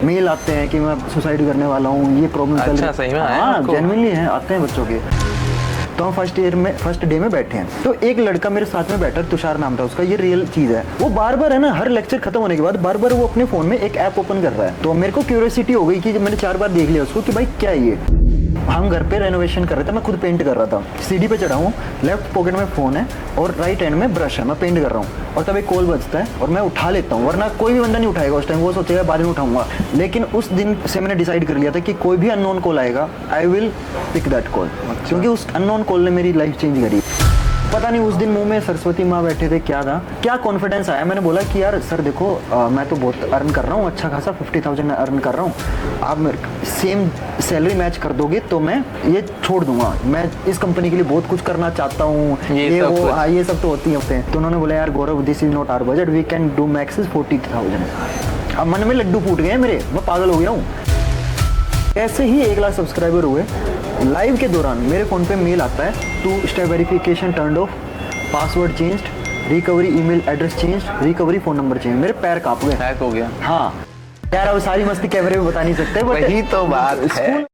Mail आते हैं कि मैं सुसाइड करने वाला हूँ, ये प्रॉब्लम चल रही है। सही में आया हाँ आपको? जेन्युइनली है, आते हैं बच्चों के। तो हम फर्स्ट डे में बैठे हैं, तो एक लड़का मेरे साथ में बैठा, तुषार नाम था उसका, ये रियल चीज है। वो बार बार है ना, हर लेक्चर खत्म होने के बाद बार बार वो अपने फोन में एक ऐप ओपन कर रहा है। तो मेरे को क्यूरियोसिटी हो गई कि जब मैंने 4 बार देख लिया उसको कि भाई क्या है ये। हम घर पे रेनोवेशन कर रहे थे, मैं खुद पेंट कर रहा था, सीढ़ी पे चढ़ा हूँ, लेफ्ट पॉकेट में फोन है और राइट हैंड में ब्रश है, मैं पेंट कर रहा हूँ। और तब एक कॉल बजता है और मैं उठा लेता हूँ, वरना कोई भी बंदा नहीं उठाएगा उस टाइम, वो सोचेगा बाद में उठाऊंगा। लेकिन उस दिन से मैंने डिसाइड कर लिया था कि कोई भी अननोन कॉल आएगा, I will pick that call, क्योंकि उस अननोन कॉल ने मेरी लाइफ चेंज करी। पता नहीं उस दिन मुंह में सरस्वती माँ बैठे थे, क्या था, क्या कॉन्फिडेंस आया। मैंने बोला कि यार सर देखो, मैं तो बहुत अर्न कर रहा हूँ, अच्छा खासा 50,000 अर्न कर रहा हूँ, आप मेरे सेम सैलरी मैच कर दोगे तो मैं ये छोड़ दूंगा, मैं इस कंपनी के लिए बहुत कुछ करना चाहता हूँ, ये वो हाँ ये सब तो होते हैं। तो उन्होंने बोला यार Gaurav, this is not our budget, we can do max is 40,000। अब मन में लड्डू फूट गए मेरे, मैं पागल हो गया हूँ। ऐसे ही 1 लाख सब्सक्राइबर हुए, लाइव के दौरान मेरे फ़ोन पे मेल आता है, 2 step verification turned of, password changed, recovery email address changed, recovery phone number change. मेरे पैर कांप गए, हैक हो गया। हाँ यार, अब सारी मस्ती कैमरे में बता नहीं सकते, वही तो बात है।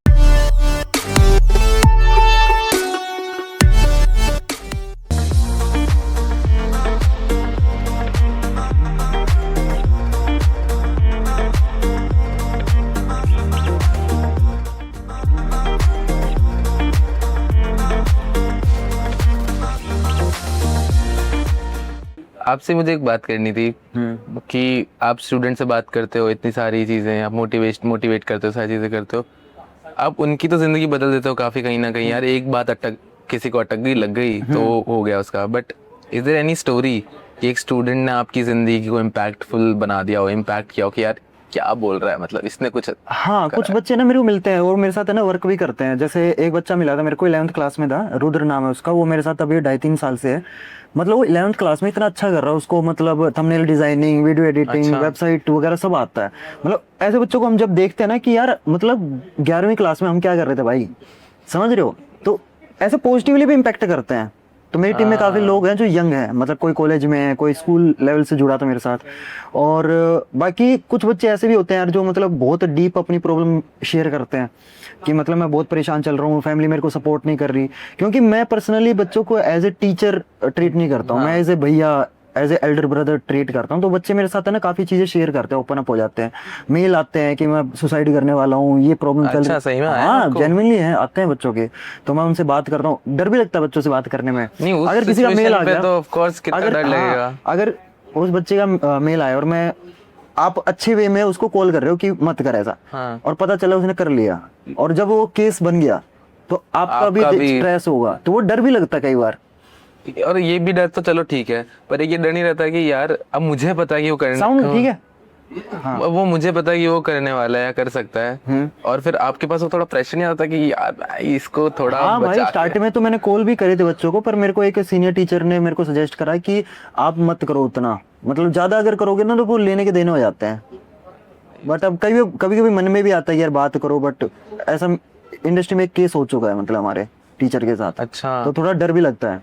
आपसे मुझे एक बात करनी थी कि आप स्टूडेंट से बात करते हो, इतनी सारी चीज़ें आप मोटिवेट करते हो, सारी चीज़ें करते हो, आप उनकी तो ज़िंदगी बदल देते हो काफ़ी, कहीं ना कहीं। यार एक बात किसी को अटक गई, लग गई तो हो गया उसका। But is there any story कि एक स्टूडेंट ने आपकी ज़िंदगी को इम्पैक्टफुल बना दिया हो, इम्पैक्ट किया हो कि यार क्या बोल रहा है, मतलब इसने कुछ। हाँ कुछ बच्चे ना मेरे को मिलते हैं और मेरे साथ है ना वर्क भी करते हैं। जैसे एक बच्चा मिला था मेरे को, 11th क्लास में था, रुद्र नाम है उसका, वो मेरे साथ अभी 2.5-3 साल से है। मतलब वो 11th क्लास में इतना अच्छा कर रहा है, उसको मतलब thumbnail designing, video editing, website वगैरह सब आता है। मतलब ऐसे बच्चों को हम जब देखते हैं ना कि यार मतलब 11वीं क्लास में हम क्या कर रहे थे भाई, समझ रहे हो, तो ऐसे पॉजिटिवली भी इम्पैक्ट करते हैं। तो मेरी टीम में काफ़ी लोग हैं जो यंग हैं, मतलब कोई कॉलेज में है, कोई स्कूल लेवल से जुड़ा था मेरे साथ। और बाकी कुछ बच्चे ऐसे भी होते हैं यार जो मतलब बहुत डीप अपनी प्रॉब्लम शेयर करते हैं कि मतलब मैं बहुत परेशान चल रहा हूँ, फैमिली मेरे को सपोर्ट नहीं कर रही। क्योंकि मैं पर्सनली बच्चों को एज ए टीचर ट्रीट नहीं करता हूँ, मैं एज ए भैया, as a elder brother treat करता हूँ। तो बच्चे मेरे साथ है ना काफ़ी चीज़ें शेयर करते हैं, ओपन अप हो जाते हैं, मेल आते हैं कि मैं सुसाइड करने वाला हूँ, ये प्रॉब्लम चल रही है। हाँ जेन्युइनली है, आते हैं बच्चों के, तो मैं उनसे बात करता हूँ। डर भी लगता है बच्चों से बात करने में, अगर किसी का मेल आ गया तो ऑफ कोर्स कितना डर लगेगा। अगर उस बच्चे का मेल आया और मैं, आप अच्छे वे में उसको कॉल कर रहे हो कि मत कर ऐसा, और पता चला उसने कर लिया, और जब वो केस बन गया तो आपका भी स्ट्रेस होगा, तो वो डर भी लगता है कई बार। और ये भी डर तो चलो ठीक है, पर ये डर नहीं रहता कि यार अब मुझे पता है कि वो करने, ठीक है हाँ। वो मुझे पता है कि वो करने वाला है या कर सकता है, और फिर आपके पास वो थोड़ा प्रेशर नहीं आता कि यार भाई इसको थोड़ा हाँ भाई, स्टार्ट में तो मैंने कॉल भी करे थे बच्चों को, पर मेरे को एक सीनियर टीचर ने मेरे को सजेस्ट करा कि आप मत करो उतना, मतलब ज्यादा अगर करोगे ना तो वो लेने के देने हो जाते हैं। बट अब कभी कभी मन में भी आता है यार बात करो, बट ऐसा इंडस्ट्री में एक केस हो चुका है मतलब हमारे टीचर के साथ। अच्छा, तो थोड़ा डर भी लगता है,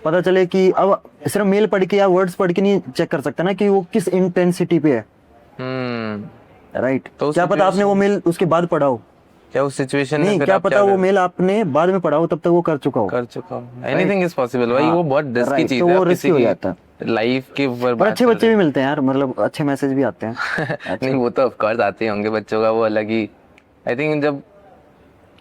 पता चले कि अब सिर्फ मेल पढ़ के या वर्ड्स पढ़ के नहीं चेक कर सकता ना कि वो किस इंटेंसिटी पे है। राइट, तो क्या पता आपने वो मेल उसके बाद पढ़ा हो, क्या उस सिचुएशन में, नहीं क्या पता वो मेल आपने बाद में पढ़ा हो, तब तक वो कर चुका हो। एनीथिंग इज पॉसिबल भाई, वो बहुत रिस्की चीज है, तो वो रिस्की हो जाता है लाइफ के ऊपर। पर अच्छे बच्चे भी मिलते हैं यार, मतलब अच्छे मैसेज भी आते हैं। नहीं वो तो ऑफ कोर्स आते होंगे बच्चों का, वो अलग ही। आई थिंक जब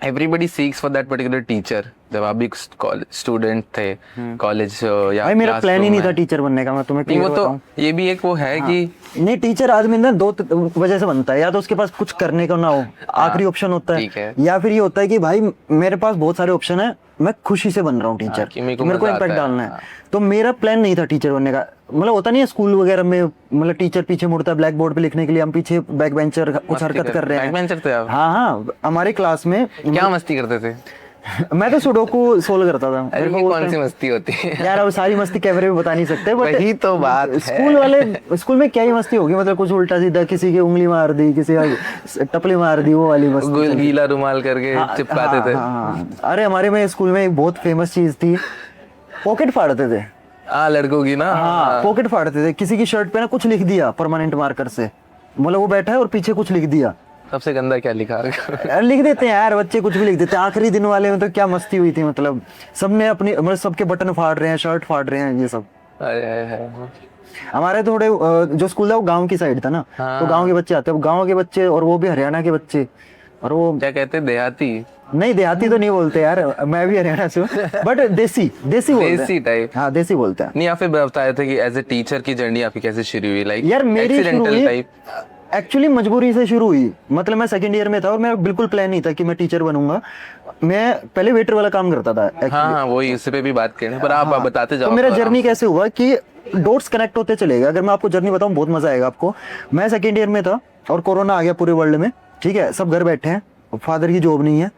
everybody seeks for that particular teacher, जब आप भी स्टूडेंट थे कॉलेज या भाई मेरा प्लान ही नहीं था टीचर बनने का, मैं तुम्हें क्लियर बताऊं। तो ये भी एक वो है कि नहीं, टीचर आदमी ना 2 वजह से बनता है, या तो उसके पास कुछ करने का ना हो, आखिरी ऑप्शन होता है, या फिर ये होता है कि भाई मेरे पास बहुत सारे ऑप्शन है, मैं खुशी से बन रहा हूँ टीचर, मेरे को इम्पैक्ट डालना है। तो मेरा प्लान नहीं था टीचर बनने का, मतलब होता नहीं है स्कूल वगैरह में, मतलब टीचर पीछे मुड़ता है ब्लैक बोर्ड पे लिखने के लिए, हम पीछे बैक बेंचर कुछ हरकत कर रहे हैं। बैक बेंचर थे आप? हाँ, हमारे क्लास में क्या मस्ती करते थे? मैं तो सुडोकू सोल्व करता था। मेरे को कौन सी मस्ती होती है यार, अब सारी मस्ती कैमरे में बता नहीं सकते, बट वही तो बात है। स्कूल में क्या ही मस्ती होगी, मतलब कुछ उल्टा सीधा, किसी की उंगली मार दी, किसी का टपली मार दी, वो वाली मस्ती। गीला रुमाल करके चिपकाते थे। अरे हमारे में स्कूल में एक बहुत फेमस चीज थी, पॉकेट फाड़ते थे। लड़कों की ना, हाँ पॉकेट फाड़ते थे, किसी की शर्ट पे ना कुछ लिख दिया परमानेंट मार्कर से, मतलब वो बैठा है और पीछे कुछ लिख दिया। सबसे गंदा क्या लिखा? यार लिख देते हैं यार बच्चे, कुछ भी लिख देते हैं। आखिरी दिन वाले में तो क्या मस्ती हुई थी, मतलब सबने अपनी, मतलब सबके बटन फाड़ रहे हैं, शर्ट फाड़ रहे हैं, ये सब। अरे हमारे थोड़े जो स्कूल था वो गांव की साइड था ना, हाँ। तो गांव के बच्चे आते हैं, गांव के बच्चे, और वो भी हरियाणा के बच्चे, और वो क्या कहते हैं, देहाती? नहीं देहाती तो नहीं बोलते यार, मैं भी हरियाणा से हूँ, बट देसी देसी बोलते हैं। देसी टाइप। हाँ देसी बोलते हैं। नहीं, आप फिर बताए थे कि एज ए टीचर की जर्नी आपकी कैसे शुरू हुई, लाइक यार मेरी शुरू हुई टाइप? एक्चुअली मजबूरी से शुरू हुई। मतलब मैं सेकंड ईयर में था और मेरा बिल्कुल प्लान नहीं था कि मैं टीचर बनूंगा। मैं पहले वेटर वाला काम करता था actually। हाँ, वही इस पे भी बात करें, पर आप बताते जाओ। तो मेरा जर्नी कैसे हुआ कि डॉट्स कनेक्ट होते चले गए। अगर मैं आपको जर्नी बताऊं बहुत मजा आएगा आपको। मैं सेकंड ईयर में था और कोरोना आ गया पूरे वर्ल्ड में, ठीक है, सब घर बैठे हैं, फादर की जॉब नहीं है,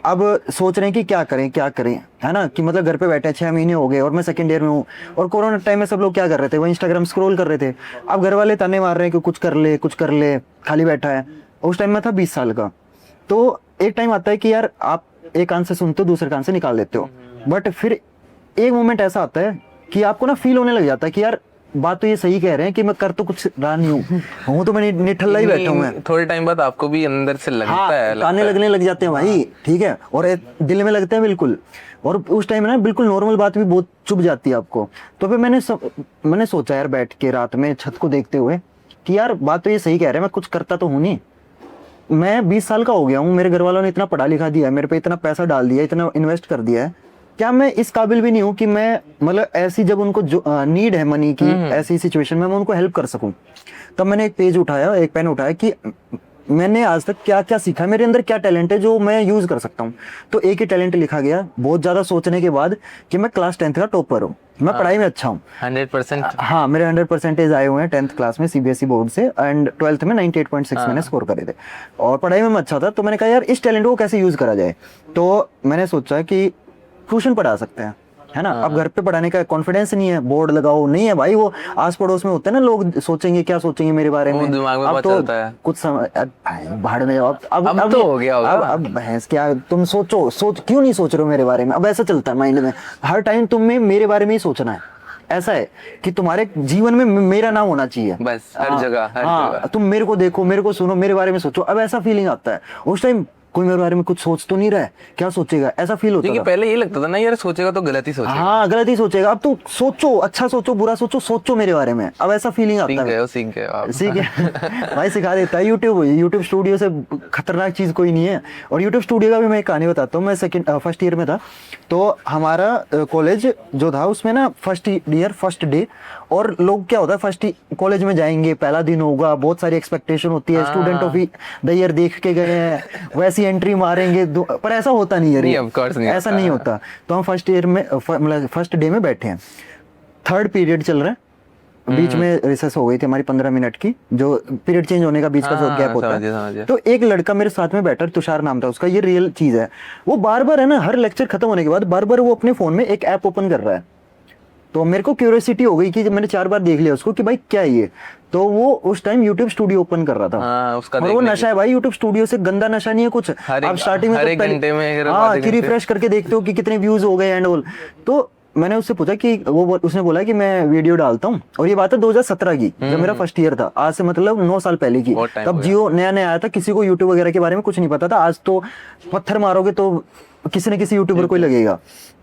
अब सोच रहे हैं कि क्या करें, है ना, कि मतलब घर पे बैठे 6 महीने हो गए और मैं सेकंड ईयर में हूँ, और कोरोना टाइम में सब लोग क्या कर रहे थे, वो इंस्टाग्राम स्क्रॉल कर रहे थे। अब घर वाले ताने मार रहे हैं कि कुछ कर ले, खाली बैठा है। उस टाइम में था 20 साल का। तो एक टाइम आता है कि यार आप एक कान से सुनते हो, दूसरे कान से निकाल देते हो, बट फिर एक मोमेंट ऐसा आता है कि आपको ना फील होने लग जाता है कि यार बात तो ये सही कह रहे हैं कि मैं कर तो कुछ रहा नहीं हूँ तो मैं निठल्ला ही बैठा हूँ। थोड़े टाइम बाद आपको भी अंदर से लगता है, ताने लगने लग जाते हैं भाई, ठीक है, और दिल में लगते हैं बिल्कुल। और उस टाइम ना बिल्कुल नॉर्मल बात भी बहुत चुभ जाती है आपको। तो फिर मैंने सोचा यार बैठ के रात में छत को देखते हुए कि यार बात तो ये सही कह रहे हैं, मैं कुछ करता तो हूँ नहीं। मैं 20 साल का हो गया हूँ, मेरे घर वालों ने इतना पढ़ा लिखा दिया है, मेरे पे इतना पैसा डाल दिया, इतना इन्वेस्ट कर दिया है, क्या मैं इस काबिल भी नहीं हूँ कि मैं मतलब ऐसी जब उनको जो नीड है मनी की, ऐसी सिचुएशन में मैं उनको हेल्प कर सकूं। तब मैंने एक पेन उठाया कि मैंने आज तक क्या क्या सीखा, मेरे अंदर क्या टैलेंट है जो मैं यूज कर सकता हूँ। तो एक ही टैलेंट लिखा गया बहुत ज्यादा सोचने के बाद कि मैं क्लास 10th का टॉपर हूँ, मैं पढ़ाई में अच्छा हूँ। 100%? हाँ मेरे 100% आए हुए हैं 10th क्लास में सीबीएसई बोर्ड से, एंड 12th में 98.6 मैंने स्कोर करे थे, और पढ़ाई में मैं अच्छा था। तो मैंने कहा यार इस टैलेंट को कैसे यूज करा जाए। तो मैंने सोचा कि ट्यूशन पढ़ा सकते हैं, है ना। अब घर पे पढ़ाने का कॉन्फिडेंस नहीं है, बोर्ड लगाओ नहीं है भाई, वो आस पड़ोस में होते हैं ना लोग, सोचेंगे क्या सोचेंगे मेरे बारे में, दिमाग में अब तो चलता है कुछ भाड़ में जाओ। अब तो हो गया होगा। अब भैंस क्या, तुम सोच क्यों नहीं सोच रहे हो मेरे बारे में। अब ऐसा चलता है माइंड में, हर टाइम तुम्हें मेरे बारे में ही सोचना है। ऐसा है कि तुम्हारे जीवन में मेरा नाम होना चाहिए बस, हर जगह, हर जगह तुम मेरे को देखो, मेरे को सुनो, मेरे बारे में सोचो। अब ऐसा फीलिंग आता है उस टाइम, कोई मेरे बारे में कुछ सोच तो नहीं रहा है, क्या सोचेगा, ऐसा फील होता था। पहले ये लगता था ना यार सोचेगा तो गलत ही सोचेगा। हाँ गलत ही सोचेगा। अब तो सोचो, अच्छा सोचो, बुरा सोचो मेरे बारे में। अब ऐसा फीलिंग आता है। सीख गए आप। सीख गया भाई, सिखा देता है यूट्यूब स्टूडियो से खतरनाक चीज कोई नहीं है। और यूट्यूब स्टूडियो का भी मैं एक कहानी बताता हूँ। मैं फर्स्ट ईयर में था, तो हमारा कॉलेज जो था उसमें ना फर्स्ट ईयर फर्स्ट डे, और लोग क्या होता है फर्स्ट कॉलेज में जाएंगे, पहला दिन होगा, बहुत सारी एक्सपेक्टेशन होती है, स्टूडेंट ऑफ द ईयर देख के गए हैं, वैसी एंट्री मारेंगे, पर ऐसा होता नहीं है, ऐसा नहीं होता। तो हम फर्स्ट ईयर में मतलब फर्स्ट डे में बैठे हैं, थर्ड पीरियड चल रहा है, बीच में रिसेस हो गई थी हमारी 15 मिनट की, जो पीरियड चेंज होने का बीच का जो गैप होता है। तो एक लड़का मेरे साथ में बैठा, तुषार नाम था उसका, ये रियल चीज है। वो बार बार है ना, हर लेक्चर खत्म होने के बाद बार बार वो अपने फोन में एक ऐप ओपन कर रहा है। तो मेरे को क्यूरियोसिटी हो गई कि मैंने 4 बार देख लिया उसको कि भाई क्या है ये। तो वो उस टाइम YouTube स्टूडियो ओपन कर रहा था, उसका और वो नशा है भाई, YouTube स्टूडियो से गंदा नशा नहीं है कुछ। आप स्टार्टिंग में तो घंटे में कि रिफ्रेश करके देखते हो कि कितने व्यूज हो गए एंड ऑल। तो मैंने उससे पूछा कि उसने बोला कि मैं वीडियो डालता हूँ, और ये बात है 2017 की, जब मेरा फर्स्ट ईयर था, आज से मतलब 9 साल पहले की। तब जियो नया नया आया था, किसी को यूट्यूब वगैरह के बारे में कुछ नहीं पता था। आज तो पत्थर मारोगे तो किसी न किसी यूट्यूबर को ही लगेगा।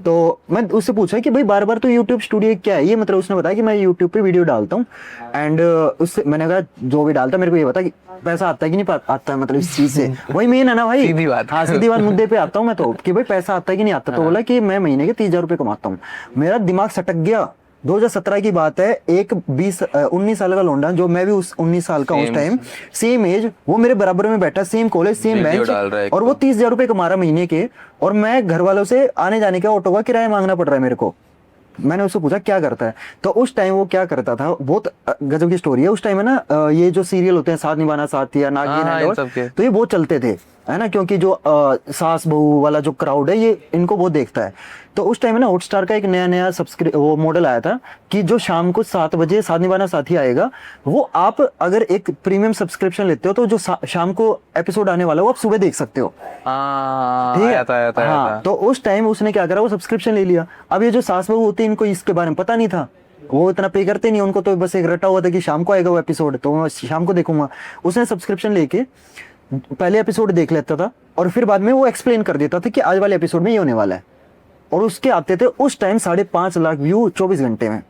तो मैं उससे पूछा कि भाई बार बार तो यूट्यूब स्टूडियो क्या है ये, मतलब उसने बताया कि मैं यूट्यूब पे वीडियो डालता हूँ, एंड उससे मैंने कहा जो भी डालता मेरे को ये बता कि पैसा आता है कि नहीं आता है, मतलब इस चीज से वही मेन है ना भाई, सीधी बात। हाँ सीधी बात, मुद्दे पे आता हूँ मैं तो कि भाई पैसा आता है कि नहीं आता। तो बोला कि मैं महीने के 30,000 रुपए कमाता हूँ। मेरा दिमाग सटक गया। 2017 की बात है, एक 19 साल का लौंडा, जो मैं भी उस 19 साल का उस टाइम, सेम एज, वो मेरे बराबर में बैठा, सेम कॉलेज सेम बेंच, और वो 30,000 रुपए कमा रहा महीने के, और मैं घर वालों से आने जाने का ऑटो का किराया मांगना पड़ रहा है मेरे को। मैंने उससे पूछा क्या करता है, तो उस टाइम वो क्या करता था, बहुत गजब की स्टोरी है। उस टाइम है ना ये जो सीरियल होते हैं, साथ निभाना साथ या नागिन, तो ये बहुत चलते थे, है ना, क्योंकि जो सास बहू वाला जो क्राउड है ये इनको बहुत देखता है। तो उस टाइम है ना हॉटस्टार का एक नया वो मॉडल आया था कि जो शाम को 7 बजे साथ निभाना साथी आएगा, वो आप अगर एक प्रीमियम सब्सक्रिप्शन लेते हो तो जो शाम को एपिसोड आने वाला है वो आप सुबह देख सकते हो। ठीक है, हाँ। तो उस टाइम उसने क्या करा, वो सब्सक्रिप्शन ले लिया। अब ये जो सास बहू होती है इनको इसके बारे में पता नहीं था, वो इतना पे करते नहीं, उनको तो बस एक रटा हुआ था कि शाम को आएगा वो एपिसोड, तो मैं शाम को देखूंगा। उसने सब्सक्रिप्शन लेके पहले एपिसोड देख लेता था और फिर बाद में वो एक्सप्लेन कर देता था कि आज वाले एपिसोड में ये होने वाला है, और उसके आते थे उस टाइम 5.5 लाख व्यू 24 घंटे में।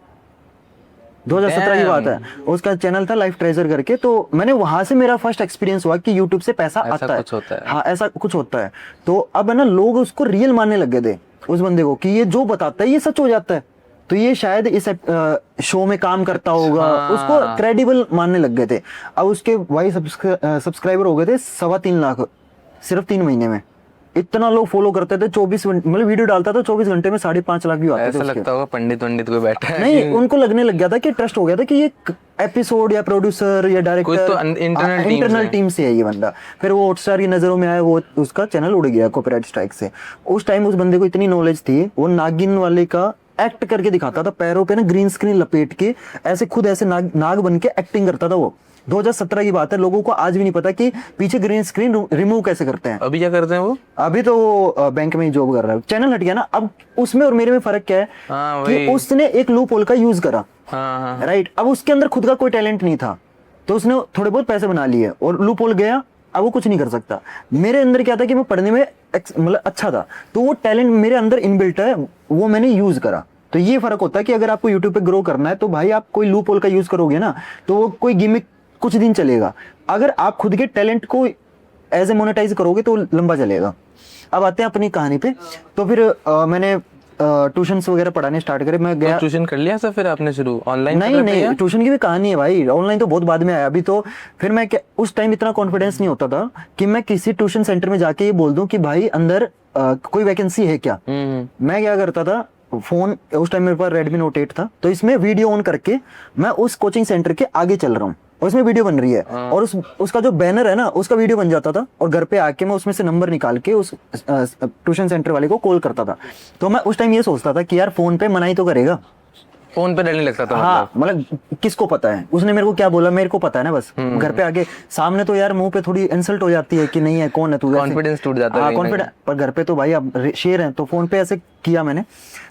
2017 की बात है। उसका चैनल था लाइफ ट्रेजर करके। तो मैंने वहां से मेरा फर्स्ट एक्सपीरियंस हुआ कि यूट्यूब से पैसा आता है। कुछ होता है। हाँ, ऐसा कुछ होता है। तो अब है ना, लोग उसको रियल मानने लग गए थे, उस बंदे को, कि ये जो बताता है ये सच हो जाता है, तो ये शायद इस शो में काम करता होगा। उसको क्रेडिबल मानने लग गए थे। अब उसके भाई सब्सक्राइबर हो गए थे 3.25 लाख सिर्फ 3 महीने में। इतना लोग फॉलो करते थे। 24 घंटे मतलब वीडियो डालता था, 24 घंटे में 5.5 लाख व्यू आते थे। ऐसा लगता होगा पंडित कोई बैठा है। नहीं, उनको लगने लग गया था कि ट्रस्ट हो गया था कि ये एपिसोड या प्रोड्यूसर या डायरेक्टर तो इंटरनल टीम से है ये बंदा। फिर वो हॉटस्टार की नजरों में आया, वो उसका चैनल उड़ गया कॉपीराइट स्ट्राइक से। उस टाइम उस बंदे को इतनी नॉलेज थी, वो नागिन वाले का एक्ट करके दिखाता था, पैरों पे ना ग्रीन स्क्रीन लपेट के ऐसे खुद ऐसे नाग बन के एक्टिंग करता था वो। 2017 की बात है। लोगों को आज भी नहीं पता कि पीछे ग्रीन स्क्रीन रिमूव कैसे करते हैं। अभी क्या करते हैं वो? अभी तो वो बैंक में ही जॉब कर रहा है। चैनल हट गया ना। अब उसमें और मेरे में फर्क क्या है कि उसने एक लूप होल का यूज करा, राइट। अब उसके अंदर खुद का कोई टैलेंट नहीं था, तो उसने थोड़े बहुत पैसे बना लिए और लूप होल गया। अब वो कुछ नहीं कर सकता। मेरे अंदर क्या था कि मैं पढ़ने में मतलब अच्छा था, तो वो टैलेंट मेरे अंदर इनबिल्ट है, वो मैंने यूज करा। तो ये फर्क होता है कि अगर आपको यूट्यूब पे ग्रो करना है तो भाई आप कोई लूप होल का यूज करोगे ना, तो वो कोई गिमिक कुछ दिन चलेगा। अगर आप खुद के टैलेंट को एज ए मोनेटाइज करोगे तो लंबा चलेगा। अब आते हैं अपनी कहानी पे। तो फिर मैंने ट्यूशंस वगैरह पढ़ाने स्टार्ट करे। मैं गया। ट्यूशन कर लिया सर फिर आपने शुरू ऑनलाइन? नहीं, ट्यूशन की भी कहानी है भाई, ऑनलाइन तो बहुत बाद में आया। अभी तो फिर मैं उस टाइम इतना कॉन्फिडेंस नहीं होता था कि मैं किसी ट्यूशन सेंटर में जाके ये बोल दूं कि भाई अंदर कोई वैकेंसी है क्या। मैं क्या करता था, फोन उस टाइम मेरे पास Redmi Note 8 था, तो इसमें वीडियो ऑन करके मैं उस कोचिंग सेंटर के आगे चल रहा हूँ और उसमें वीडियो बन रही है, और उसका जो बैनर है ना उसका वीडियो बन जाता था, और घर पे आके मैं उसमें से नंबर निकाल के उस ट्यूशन सेंटर वाले को कॉल करता था। तो मैं उस टाइम ये सोचता था कि यार फोन पे मनाही तो करेगा, फोन पे डरने लगता था। हाँ, मतलब किसको पता है उसने मेरे को क्या बोला, मेरे को पता है ना बस। घर पे आके सामने तो यार मुंह पे थोड़ी इंसल्ट हो जाती है कि नहीं है, कौन है तू, कॉन्फिडेंस टूट जाता है। कॉन्फिडेंस। पर घर पे तो भाई अब शेर है, तो फोन पे ऐसे किया मैंने,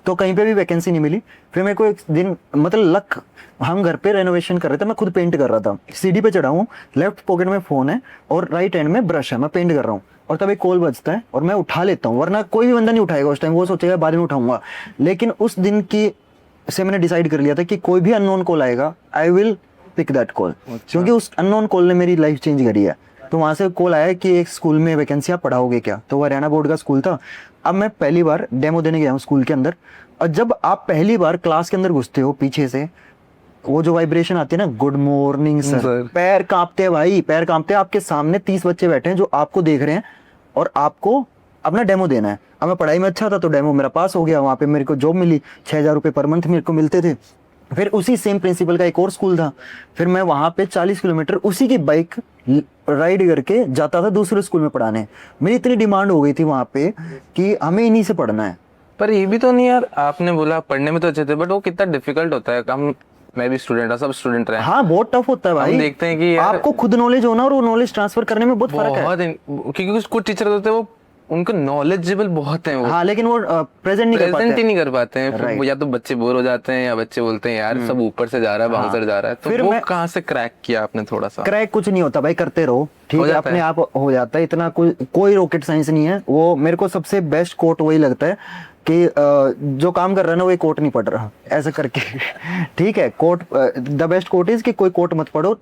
तो कहीं पे भी वैकेंसी नहीं मिली। फिर मेरे को एक दिन मतलब लक, हम घर पे रेनोवेशन कर रहे थे, मैं खुद पेंट कर रहा था, सीढ़ी पे चढ़ा हूँ, लेफ्ट पॉकेट में फोन है और राइट हैंड में ब्रश है, मैं पेंट कर रहा हूँ, और तब एक कॉल बजता है और मैं उठा लेता हूँ, वरना कोई भी बंदा नहीं उठाएगा उस टाइम, वो सोचेगा बाद में उठाऊंगा। लेकिन उस दिन की से मैंने डिसाइड कर लिया था कि कोई भी अननोन कॉल आएगा, I will pick that call, क्योंकि उस अननोन कॉल ने मेरी लाइफ चेंज करी है। तो वहां से कॉल आया कि एक स्कूल में वैकेंसी आप पढ़ाओगे क्या, तो वो हरियाणा बोर्ड का स्कूल था। अब मैं पहली बार डेमो देने गया हूँ स्कूल के अंदर, और जब आप पहली बार क्लास के अंदर घुसते हो, पीछे से वो जो वाइब्रेशन आती है ना, गुड मॉर्निंग सर, पैर कांपते हैं भाई, पैर कांपते हैं। आपके सामने 30 बच्चे बैठे हैं जो आपको देख रहे हैं और आपको अपना डेमो देना है। अब मैं पढ़ाई में अच्छा था तो डेमो मेरा पास हो गया, वहाँ पे मेरे को जॉब मिली, 6,000 रुपये पर मंथ मेरे को मिलते थे। फिर उसी सेम प्रिंसिपल का एक और स्कूल था, फिर मैं वहाँ पे 40 किलोमीटर उसी की बाइक राइड करके जाता था दूसरे स्कूल में पढ़ाने। मेरी इतनी डिमांड हो गई थी वहाँ पे कि हमें इन्हीं से पढ़ना है। पर ये भी तो नहीं यार, आपने बोला पढ़ने में तो अच्छे थे, बट वो कितना डिफिकल्ट होता है। हम मैं भी स्टूडेंट था, सब स्टूडेंट रहे। हाँ, बहुत टफ होता है भाई। हम देखते हैं कि आपको खुद नॉलेज होना और वो नॉलेज ट्रांसफर करने में बहुत फर्क है। क्योंकि कुछ टीचर होते हैं वो उनको नॉलेजेबल बहुत है वो, हाँ, लेकिन वो प्रेजेंट नहीं कर पाते हैं। या तो बच्चे बोर हो जाते हैं या बच्चे बोलते हैं यार सब ऊपर से जा रहा है, बाउंसर जा रहा है। तो फिर वो कहाँ से क्रैक किया आपने? थोड़ा सा क्रैक कुछ नहीं होता भाई, करते रहो, ठीक है, अपने आप हो जाता है। इतना कोई रॉकेट साइंस नहीं है वो। मेरे को सबसे बेस्ट कोट वही लगता है कि जो काम कर रहा है ना वो एक कोट नहीं पढ़ रहा, ऐसा करके ठीक है। Quote the best quote is कि कोई कोट मत पढ़ो।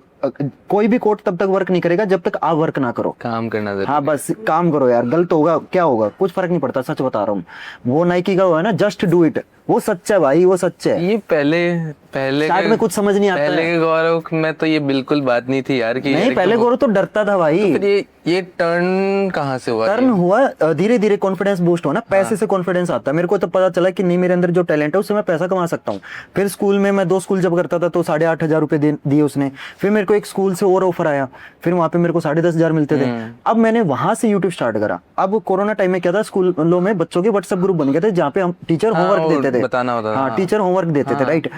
कोई भी कोट तब तक वर्क नहीं करेगा जब तक आप वर्क ना करो। काम करना जरूरी। हाँ, बस काम करो यार, गलत होगा क्या होगा कुछ फर्क नहीं पड़ता, सच बता रहा हूँ। वो नाइकी का हुआ है ना, जस्ट डू इट, वो सच है भाई, वो सच है। ये पहले स्टार्ट में कुछ समझ नहीं आता है। पहले के गौरव में तो ये बिल्कुल बात नहीं थी यार कि नहीं, पहले गौरव तो डरता था भाई। तो फिर ये टर्न कहाँ से हुआ? टर्न हुआ धीरे धीरे, कॉन्फिडेंस बूस्ट होना, पैसे से कॉन्फिडेंस आता है। मेरे को तो पता चला कि नहीं, मेरे अंदर जो टैलेंट है उससे मैं पैसा कमा सकता हूँ। फिर स्कूल में मैं 2 स्कूल जब करता था तो 8,500 रुपए दिए उसने। फिर मेरे को एक स्कूल से और ऑफर आया, फिर वहां पे मेरे को 10,500 मिलते थे। अब मैंने वहां से यूट्यूब स्टार्ट करा। अब कोरोना टाइम में क्या था, स्कूलों में बच्चों के व्हाट्सएप ग्रुप बन गए थे जहाँ पे हम टीचर होमवर्क देते थे, बताना होता था। हाँ, टीचर होमवर्क देते थे, राइट।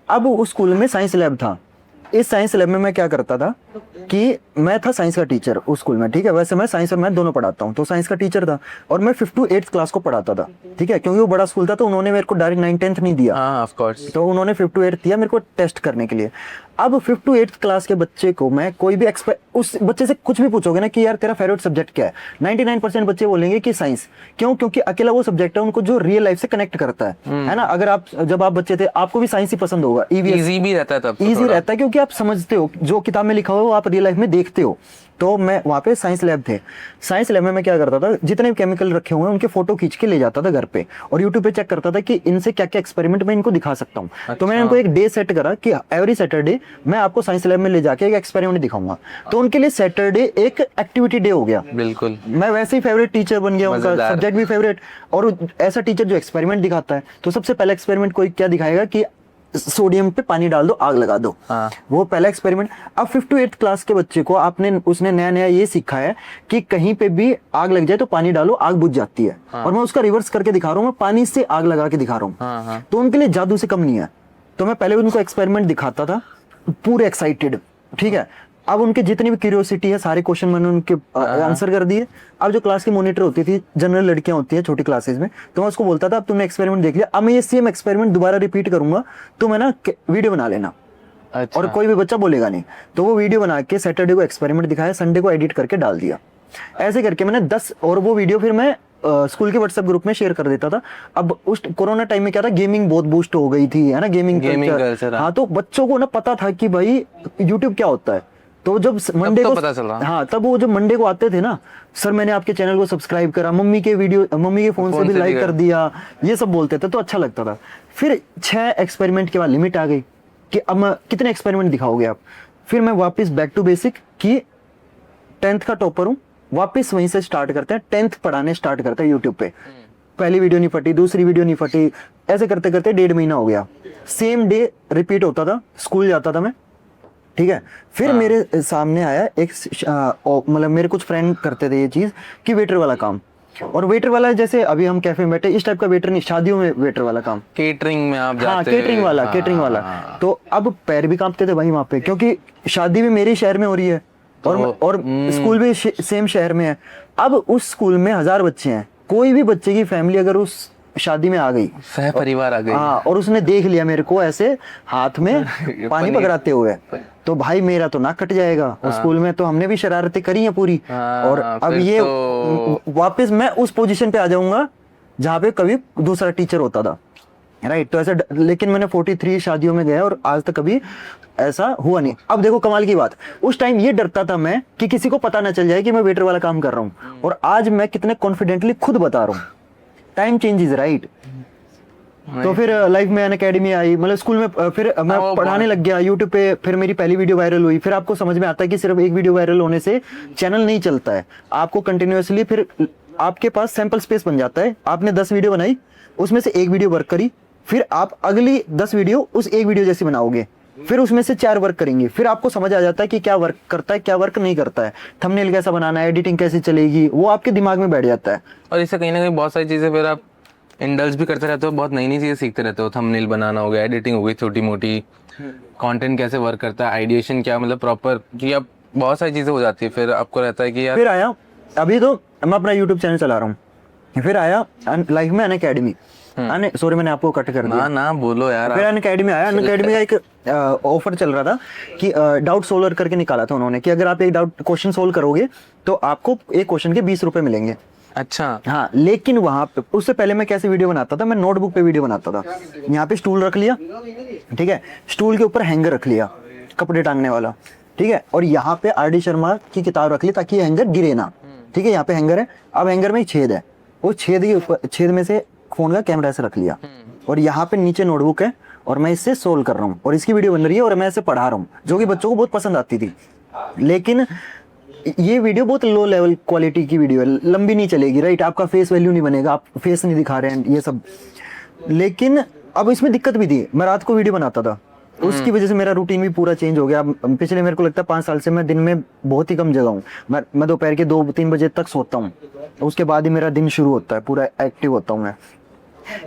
अब उस स्कूल में साइंस लैब था, इस साइंस लैब में मैं क्या करता था कि मैं था साइंस का टीचर उस स्कूल में, ठीक है। वैसे मैं साइंस और मैथ दोनों पढ़ाता हूँ, तो साइंस का टीचर था और मैं 5th to 8th क्लास को पढ़ाता था, ठीक है। क्योंकि वो बड़ा स्कूल था तो उन्होंने मेरे को डायरेक्ट 9th 10th नहीं दिया, हाँ ऑफ कोर्स। तो उन्होंने 5th to 8th दिया मेरे को टेस्ट करने के लिए। अब 5th to 8th क्लास के बच्चे को मैं कोई भी उस बच्चे से कुछ भी पूछोगे ना कि यार तेरा फेवरेट सब्जेक्ट क्या है, 99% बच्चे बोलेंगे कि साइंस। क्यों? क्योंकि अकेला वो सब्जेक्ट है उनको जो रियल लाइफ से कनेक्ट करता है ना। अगर आप जब आप बच्चे थे आपको भी साइंस ही पसंद होगा, इजी भी रहता है तब तो इजी रहता है क्योंकि आप समझते हो जो किताब में लिखा हुआ है वो आप रियल लाइफ में देखते हो। तो मैं वहाँ पे साइंस लैब थे, साइंस लैब में मैं क्या करता था, जितने भी केमिकल रखे हुए हैं उनके फोटो खींच के ले जाता था घर पे और यूट्यूब पे चेक करता था कि इनसे क्या क्या एक्सपेरिमेंट मैं इनको दिखा सकता हूँ। तो मैंने उनको एक डे सेट करा कि एवरी सैटरडे मैं आपको साइंस लैब में ले जाके एक एक्सपेरिमेंट दिखाऊंगा। तो उनके लिए सैटरडे एक एक्टिविटी डे हो गया। बिल्कुल, मैं वैसे ही फेवरेट टीचर बन गया, उनका सब्जेक्ट भी फेवरेट, और ऐसा टीचर जो एक्सपेरिमेंट दिखाता है। तो सबसे पहला एक्सपेरिमेंट कोई क्या दिखाएगा कि सोडियम पे पानी डाल दो, आग लगा दो। हाँ। वो पहला एक्सपेरिमेंट। अब 5th to 8th क्लास के बच्चे को उसने नया नया ये सीखा है कि कहीं पे भी आग लग जाए तो पानी डालो, आग बुझ जाती है। हाँ। और मैं उसका रिवर्स करके दिखा रहा हूँ, मैं पानी से आग लगा के दिखा रहा हूँ। हाँ, हाँ। तो उनके लिए जादू से कम नहीं है। तो मैं पहले उनको एक्सपेरिमेंट दिखाता था, पूरे एक्साइटेड, ठीक है। अब उनके जितनी भी क्यूरियोसिटी है सारे क्वेश्चन मैंने उनके आंसर कर दिए। अब जो क्लास की मॉनिटर होती थी, जनरल लड़कियां होती हैं छोटी क्लासेस में, तो मैं उसको बोलता था अब तुमने एक्सपेरिमेंट देख लिया, अब मैं ये सेम एक्सपेरिमेंट दोबारा रिपीट करूंगा, तो मैं ना वीडियो बना लेना। अच्छा। और कोई भी बच्चा बोलेगा नहीं। तो वो वीडियो बना के सैटरडे को एक्सपेरिमेंट दिखाया, संडे को एडिट करके डाल दिया। ऐसे करके मैंने 10, और वो वीडियो फिर मैं स्कूल के व्हाट्सएप ग्रुप में शेयर कर देता था। अब उस कोरोना टाइम में क्या था, गेमिंग बहुत बूस्ट हो गई थी, है ना, गेमिंग कल्चर। हाँ, तो बच्चों को ना पता था कि भाई यूट्यूब क्या होता है। तो जब मंडे को पता चला, हाँ, तब वो जब मंडे को आते थे ना, सर मैंने आपके चैनल को सब्सक्राइब करा, मम्मी के फोन से भी लाइक कर दिया, ये सब बोलते थे, तो अच्छा लगता था। फिर 6 एक्सपेरिमेंट के बाद लिमिट आ गई कि अब मैं कितने एक्सपेरिमेंट दिखाओगे आप। फिर मैं वापस बैक टू बेसिक कि 10th का टॉपर हूँ, वापस वहीं से स्टार्ट करते हैं, 10th पढ़ाने स्टार्ट करते हैं यूट्यूब पे। पहली वीडियो नहीं फटी, दूसरी वीडियो नहीं फटी, ऐसे करते करते 1.5 महीना हो गया। सेम डे रिपीट होता था, स्कूल जाता था मैं, ठीक है। फिर मेरे सामने आया एक मतलब मेरे कुछ फ्रेंड करते थे ये चीज कि वेटर वाला काम। और वेटर वाला जैसे अभी हम कैफे में बैठे, इस टाइप का वेटर नहीं, शादियों में वेटर वाला काम, केटरिंग में आप जाते। हाँ, केटरिंग वाला। तो अब पैर भी कांपते थे भाई वहां पे, क्योंकि शादी भी मेरे शहर में हो रही है और स्कूल भी सेम शहर में है। अब उस स्कूल में 1000 बच्चे हैं, कोई भी बच्चे की फैमिली अगर उस शादी में आ गई, सह परिवार आ गई, हाँ, और उसने देख लिया मेरे को ऐसे हाथ में पानी पकड़ाते हुए, तो भाई मेरा तो नाक कट जाएगा। उस स्कूल में तो हमने भी शरारतें करी हैं पूरी। और अब ये वापस मैं उस पोजीशन पे आ जाऊंगा जहाँ पे कभी दूसरा टीचर होता था, राइट। तो ऐसे, लेकिन मैंने 43 शादियों में गया और आज तक कभी ऐसा हुआ नहीं। अब देखो कमाल की बात, उस टाइम ये डरता था मैं कि किसी को पता ना चल जाए कि मैं वेटर वाला काम कर रहा हूँ, और आज मैं कितने कॉन्फिडेंटली खुद बता रहा हूँ। Time changes, right. तो फिर लाइफ में अनअकैडमी आई, मतलब स्कूल में, फिर मैं पढ़ाने लग गया यूट्यूब पे। फिर मेरी पहली वीडियो वायरल हुई। फिर आपको समझ में आता है कि सिर्फ एक वीडियो वायरल होने से चैनल नहीं चलता है, आपको कंटिन्यूअसली, फिर आपके पास सैंपल स्पेस बन जाता है। आपने 10 वीडियो बनाई, उसमें से एक वीडियो वर्क करी, फिर आप अगली 10 वीडियो उस एक वीडियो जैसी बनाओगे, फिर उसमें से 4 वर्क करेंगे। फिर आपको समझ आ जाता है कि क्या वर्क करता है, क्या वर्क नहीं करता है, थंबनेल कैसा बनाना है, एडिटिंग कैसे चलेगी, वो आपके दिमाग में बैठ जाता है। और इससे कहीं ना कहीं बहुत सारी चीजें फिर आप इंडल्ज भी करते रहते हो, बहुत नई नई चीजें सीखते रहते हो। थंबनेल बनाना हो गया, एडिटिंग हो गई छोटी मोटी, कंटेंट कैसे वर्क करता है, आइडिएशन क्या, मतलब प्रॉपर कि आप बहुत सारी चीजें हो जाती है। फिर आपको रहता है कि यार, फिर आया, अभी तो मैं अपना यूट्यूब चैनल चला रहा हूँ। फिर आया लाइफ में अनअकैडमी, सॉरी मैंने आपको कट कर दिया। ना बोलो यार। फिर अनअकैडमी आया, अनअकैडमी का एक ऑफर चल रहा था कि डाउट सोल्वर करके निकाला था उन्होंने, कि अगर आप एक डाउट क्वेश्चन सोल्व करोगे तो आपको एक क्वेश्चन के 20 रुपए मिलेंगे। अच्छा, हाँ, लेकिन वहां पे उससे पहले मैं कैसे वीडियो बनाता था, मैं नोटबुक पे वीडियो बनाता था। यहाँ पे स्टूल रख लिया, ठीक है, स्टूल के ऊपर हैंगर रख लिया, कपड़े टांगने वाला, ठीक है, और यहाँ पे RD शर्मा की किताब रख ली ताकि ये हैंगर गिरे ना, ठीक है। यहाँ पे हैंगर है, अब हैंगर में छेद है, वो छेद के ऊपर, छेद में से फोन का कैमरा ऐसे रख लिया, और यहाँ पे नीचे नोटबुक है और मैं इससे सोल्व कर रहा हूँ और इसकी वीडियो बन रही है और मैं इसे पढ़ा रहा हूँ, जो कि बच्चों को बहुत पसंद आती थी। लेकिन ये वीडियो बहुत लो लेवल क्वालिटी की वीडियो है, लंबी नहीं चलेगी, राइट। आपका फेस वैल्यू नहीं बनेगा, आप फेस नहीं दिखा रहे हैं, ये सब। लेकिन अब इसमें दिक्कत भी थी, मैं रात को वीडियो बनाता था, उसकी वजह से मेरा रूटीन भी पूरा चेंज हो गया। पिछले मेरे को लगता है 5 साल से मैं दिन में बहुत ही कम जगा हूँ। मैं दोपहर के 2-3 बजे तक सोता हूँ, उसके बाद ही मेरा दिन शुरू होता है, पूरा एक्टिव होता हूँ मैं।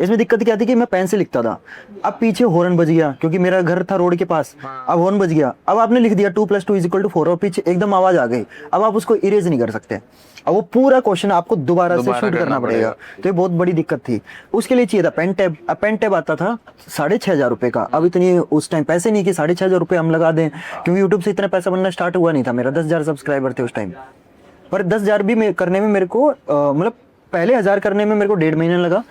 इसमें दिक्कत क्या थी कि मैं पेन से लिखता था, अब पीछे हॉर्न बज गया क्योंकि मेरा घर था रोड के पास, अब हॉर्न बज गया, अब आपने लिख दिया 2 + 2 = 4 और पीछे एकदम आवाज आ गई, अब आप उसको इरेज नहीं कर सकते, अब वो पूरा क्वेश्चन आपको दोबारा से शूट करना पड़ेगा। तो ये बहुत बड़ी दिक्कत थी। उसके लिए चाहिए था पेन टैब। अब पेन टैब आता था 6,500 रुपए का। अब इतनी उस टाइम पैसे नहीं कि 6,500 रुपए हम लगा दें, क्योंकि यूट्यूब से इतना पैसा बनना स्टार्ट हुआ नहीं था। मेरा 10,000 सब्सक्राइबर थे उस टाइम, पर 10,000 भी करने में मेरे को मतलब पहले 1,000 करने में मेरे को 1.5 महीने लगा,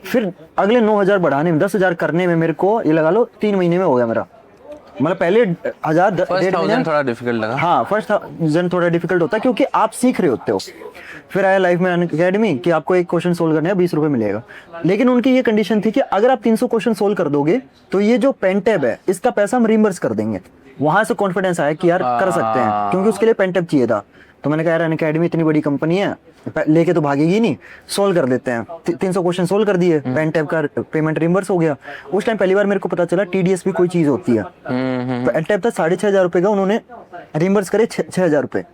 फिर अगले 9,000 बढ़ाने में, 10,000 करने में मेरे को ये लगा लो 3 महीने में हो गया मेरा। मतलब पहले 1,000 1.5 महीने थोड़ा डिफिकल्ट लगा। हाँ, फर्स्ट 1000 थोड़ा डिफिकल्ट होता है क्योंकि आप सीख रहे होते हो। फिर आया लाइफ में अनअकैडमी कि आपको एक क्वेश्चन सोल्व करना है, 20 रुपए मिलेगा। लेकिन उनकी ये कंडीशन थी कि अगर आप 300 क्वेश्चन सोल्व कर दोगे तो ये जो पेन टैब है इसका पैसा हम रिम्बर्स कर देंगे। वहां से कॉन्फिडेंस आया कि यार कर सकते हैं, क्योंकि उसके लिए पेन टैब चाहिए था। तो मैंने कहा यार अनअकैडमी इतनी बड़ी कंपनी है, लेके तो भागेगी नहीं, सोल्व कर देते हैं। 300 क्वेश्चन सोल्व कर दिए, पेन टैब का पेमेंट रिम्बर्स हो गया। उस टाइम पहली बार मेरे को पता चला टीडीएस भी कोई चीज होती है। पेन टैब था 6,500 रुपए का, उन्होंने रिम्बर्स करे 6,000 रुपए।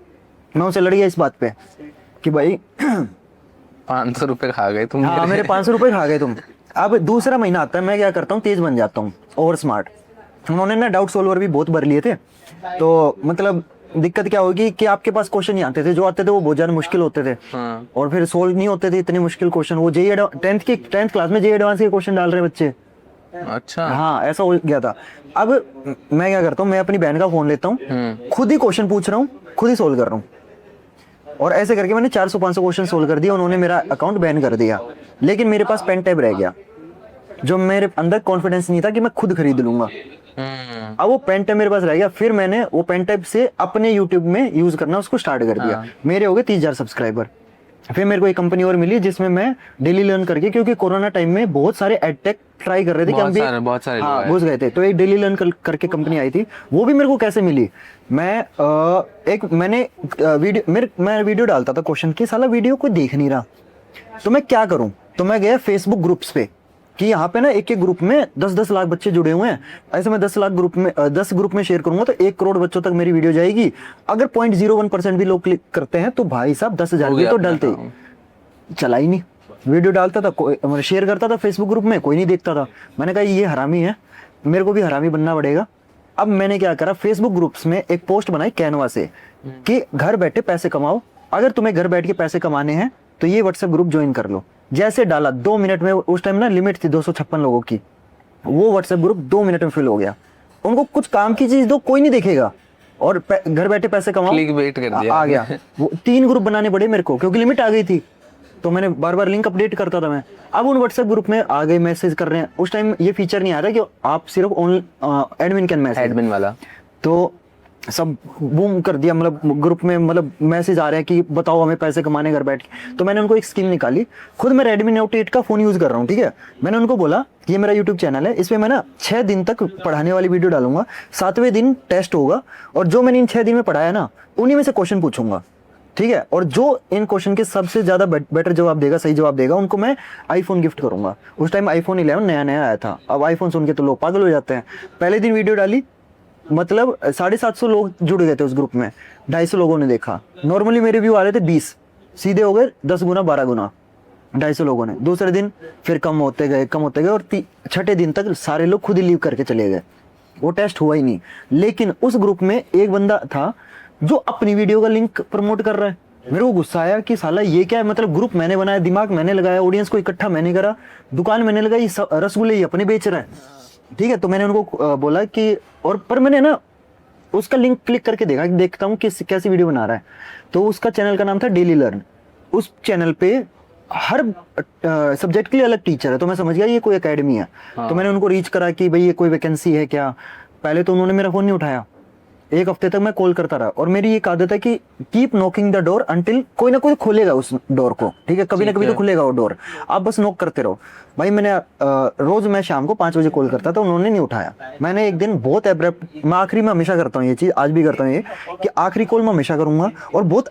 मैं उनसे लड़ गया इस बात पे कि भाई 500 रुपए खा गए तुम। हाँ, मेरे 500 रुपए खा गए तुम। अब दूसरा महीना आता है, मैं क्या करता हूँ, तेज बन जाता हूँ, ओवर स्मार्ट। उन्होंने ना डाउट सोल्वर भी बहुत भर लिए थे। तो मतलब दिक्कत क्या होगी कि आपके पास क्वेश्चन नहीं आते थे, जो आते थे वो बहुत ज्यादा मुश्किल होते थे। और फिर सोल्व नहीं होते थे इतने मुश्किल क्वेश्चन। वो जेई 10th क्लास में जेई एडवांस के क्वेश्चन डाल रहे बच्चे। अच्छा, हाँ, ऐसा हो गया था। अब मैं क्या करता हूँ, मैं अपनी बहन का फोन लेता हूँ, खुद ही क्वेश्चन पूछ रहा हूँ, खुद ही सोल्व कर रहा हूँ। और ऐसे करके मैंने 400-500 क्वेश्चन सोल्व कर दिया। उन्होंने मेरा अकाउंट बैन कर दिया। लेकिन मेरे पास पेन टैब रह गया, जो मेरे अंदर कॉन्फिडेंस नहीं था कि मैं खुद खरीद लूंगा। अब वो पेन टैब मेरे पास रह गया। फिर मैंने वो पेन टैब से अपने यूट्यूब में यूज करना उसको स्टार्ट कर दिया। मेरे हो गए 30,000 सब्सक्राइबर। फिर मेरे को एक कंपनी और मिली जिसमें मैं डेली लर्न करके, क्योंकि कोरोना टाइम में बहुत सारे एडटेक ट्राई कर रहे थे कि हम भी बहुत सारे हाँ घुस गए थे। तो एक डेली लर्न करके कंपनी आई थी। वो भी मेरे को कैसे मिली, मैं मैंने मैं वीडियो डालता था क्वेश्चन की, साला वीडियो कोई देख नहीं रहा, तो मैं क्या करूं। तो मैं गया फेसबुक ग्रुप्स पे कि यहाँ पे ना एक ग्रुप में 10-10 लाख बच्चे जुड़े हुए हैं। ऐसे मैं 10 ग्रुप में शेयर करूंगा तो 1 करोड़ बच्चों तक मेरी वीडियो जाएगी। अगर 0.01% भी लोग क्लिक करते हैं तो भाई साहब 10,000 भी तो डलते। चला ही नहीं, वीडियो डालता था, कोई शेयर करता था फेसबुक ग्रुप में, कोई नहीं देखता था। मैंने कहा ये हरामी है, मेरे को भी हरामी बनना पड़ेगा। अब मैंने क्या करा, फेसबुक ग्रुप्स में एक पोस्ट बनाई कैनवा से कि घर बैठे पैसे कमाओ, अगर तुम्हें घर बैठ के पैसे कमाने हैं तो ये व्हाट्सएप ग्रुप ज्वाइन कर लो। जैसे डाला 2 मिनट में, उस टाइम ना लिमिट थी 256 लोगों की, वो व्हाट्सएप ग्रुप 2 मिनट में फिल हो गया। उनको कुछ काम की चीज दो, कोई नहीं देखेगा, और घर बैठे पैसे कमाओ, क्लिक बेट कर दिया। आ गया। वो 3 ग्रुप बनाने पड़े मेरे को क्योंकि लिमिट आ गई थी। तो मैंने बार बार लिंक अपडेट करता था मैं। अब उन व्हाट्सएप ग्रुप में आ गए, मैसेज कर रहे हैं। उस टाइम ये फीचर नहीं आ रहा कि आप सिर्फ एडमिन कैन मैसेज, एडमिन वाला। तो सब बूम कर दिया, मतलब ग्रुप में मतलब मैसेज आ रहे हैं कि बताओ हमें पैसे कमाने घर बैठ के। तो मैंने उनको एक स्कीम निकाली। खुद मैं Redmi Note 8 का फोन यूज कर रहा हूँ, ठीक है। मैंने उनको बोला कि ये मेरा यूट्यूब चैनल है, इसमें मैं ना 6 दिन तक पढ़ाने वाली वीडियो डालूंगा, 7वें दिन टेस्ट होगा, और जो मैंने इन 6 दिन में पढ़ाया ना उन्हीं में से क्वेश्चन पूछूंगा, ठीक है। और जो इन क्वेश्चन के सबसे ज्यादा बेटर जवाब देगा, सही जवाब देगा, उनको मैं आईफोन गिफ्ट करूंगा। उस टाइम iPhone 11 नया नया आया था। अब आईफोन सुन के तो लोग पागल हो जाते हैं। पहले दिन वीडियो डाली, मतलब 750 लोग जुड़ गए थे उस ग्रुप में, 250 लोगों ने देखा। नॉर्मली मेरे व्यू आ रहे थे 20, सीधे हो गए 10 गुना 12 गुना 250 लोगों ने। दूसरे दिन फिर कम होते गए और 6ठे दिन तक सारे लोग खुद ही लीव करके चले गए। वो टेस्ट हुआ ही नहीं। लेकिन उस ग्रुप में एक बंदा था जो अपनी वीडियो का लिंक प्रमोट कर रहा है। मेरे को गुस्सा आया कि साला ये क्या है, मतलब ग्रुप मैंने बनाया, दिमाग मैंने लगाया, ऑडियंस को इकट्ठा मैंने करा, दुकान मैंने लगाई, रसगुल्ले ही अपने बेच रहा है, ठीक है। तो मैंने उनको बोला कि पर मैंने ना उसका लिंक क्लिक करके देखता हूँ कि कैसी वीडियो बना रहा है। तो उसका चैनल का नाम था डेली लर्न। उस चैनल पे हर सब्जेक्ट के लिए अलग टीचर है। तो मैं समझ गया ये कोई एकेडमी है। तो मैंने उनको रीच करा कि भाई ये कोई वैकेंसी है क्या। पहले तो उन्होंने मेरा फोन नहीं उठाया, 1 हफ्ते तक मैं कॉल करता रहा। और मेरी एक आदत है कि keep knocking the door until कोई ना कोई खोलेगा उस डोर को, ठीक है। कभी ना कभी तो खुलेगा वो डोर, आप बस नॉक करते रहो। भाई मैंने रोज मैं शाम को 5 बजे कॉल करता था, उन्होंने नहीं उठाया। मैंने एक दिन बहुत एब्रप्ट, मैं आखिरी में हमेशा करता हूँ ये चीज, आज भी करता हूँ ये, कि आखिरी कॉल मैं हमेशा करूंगा और बहुत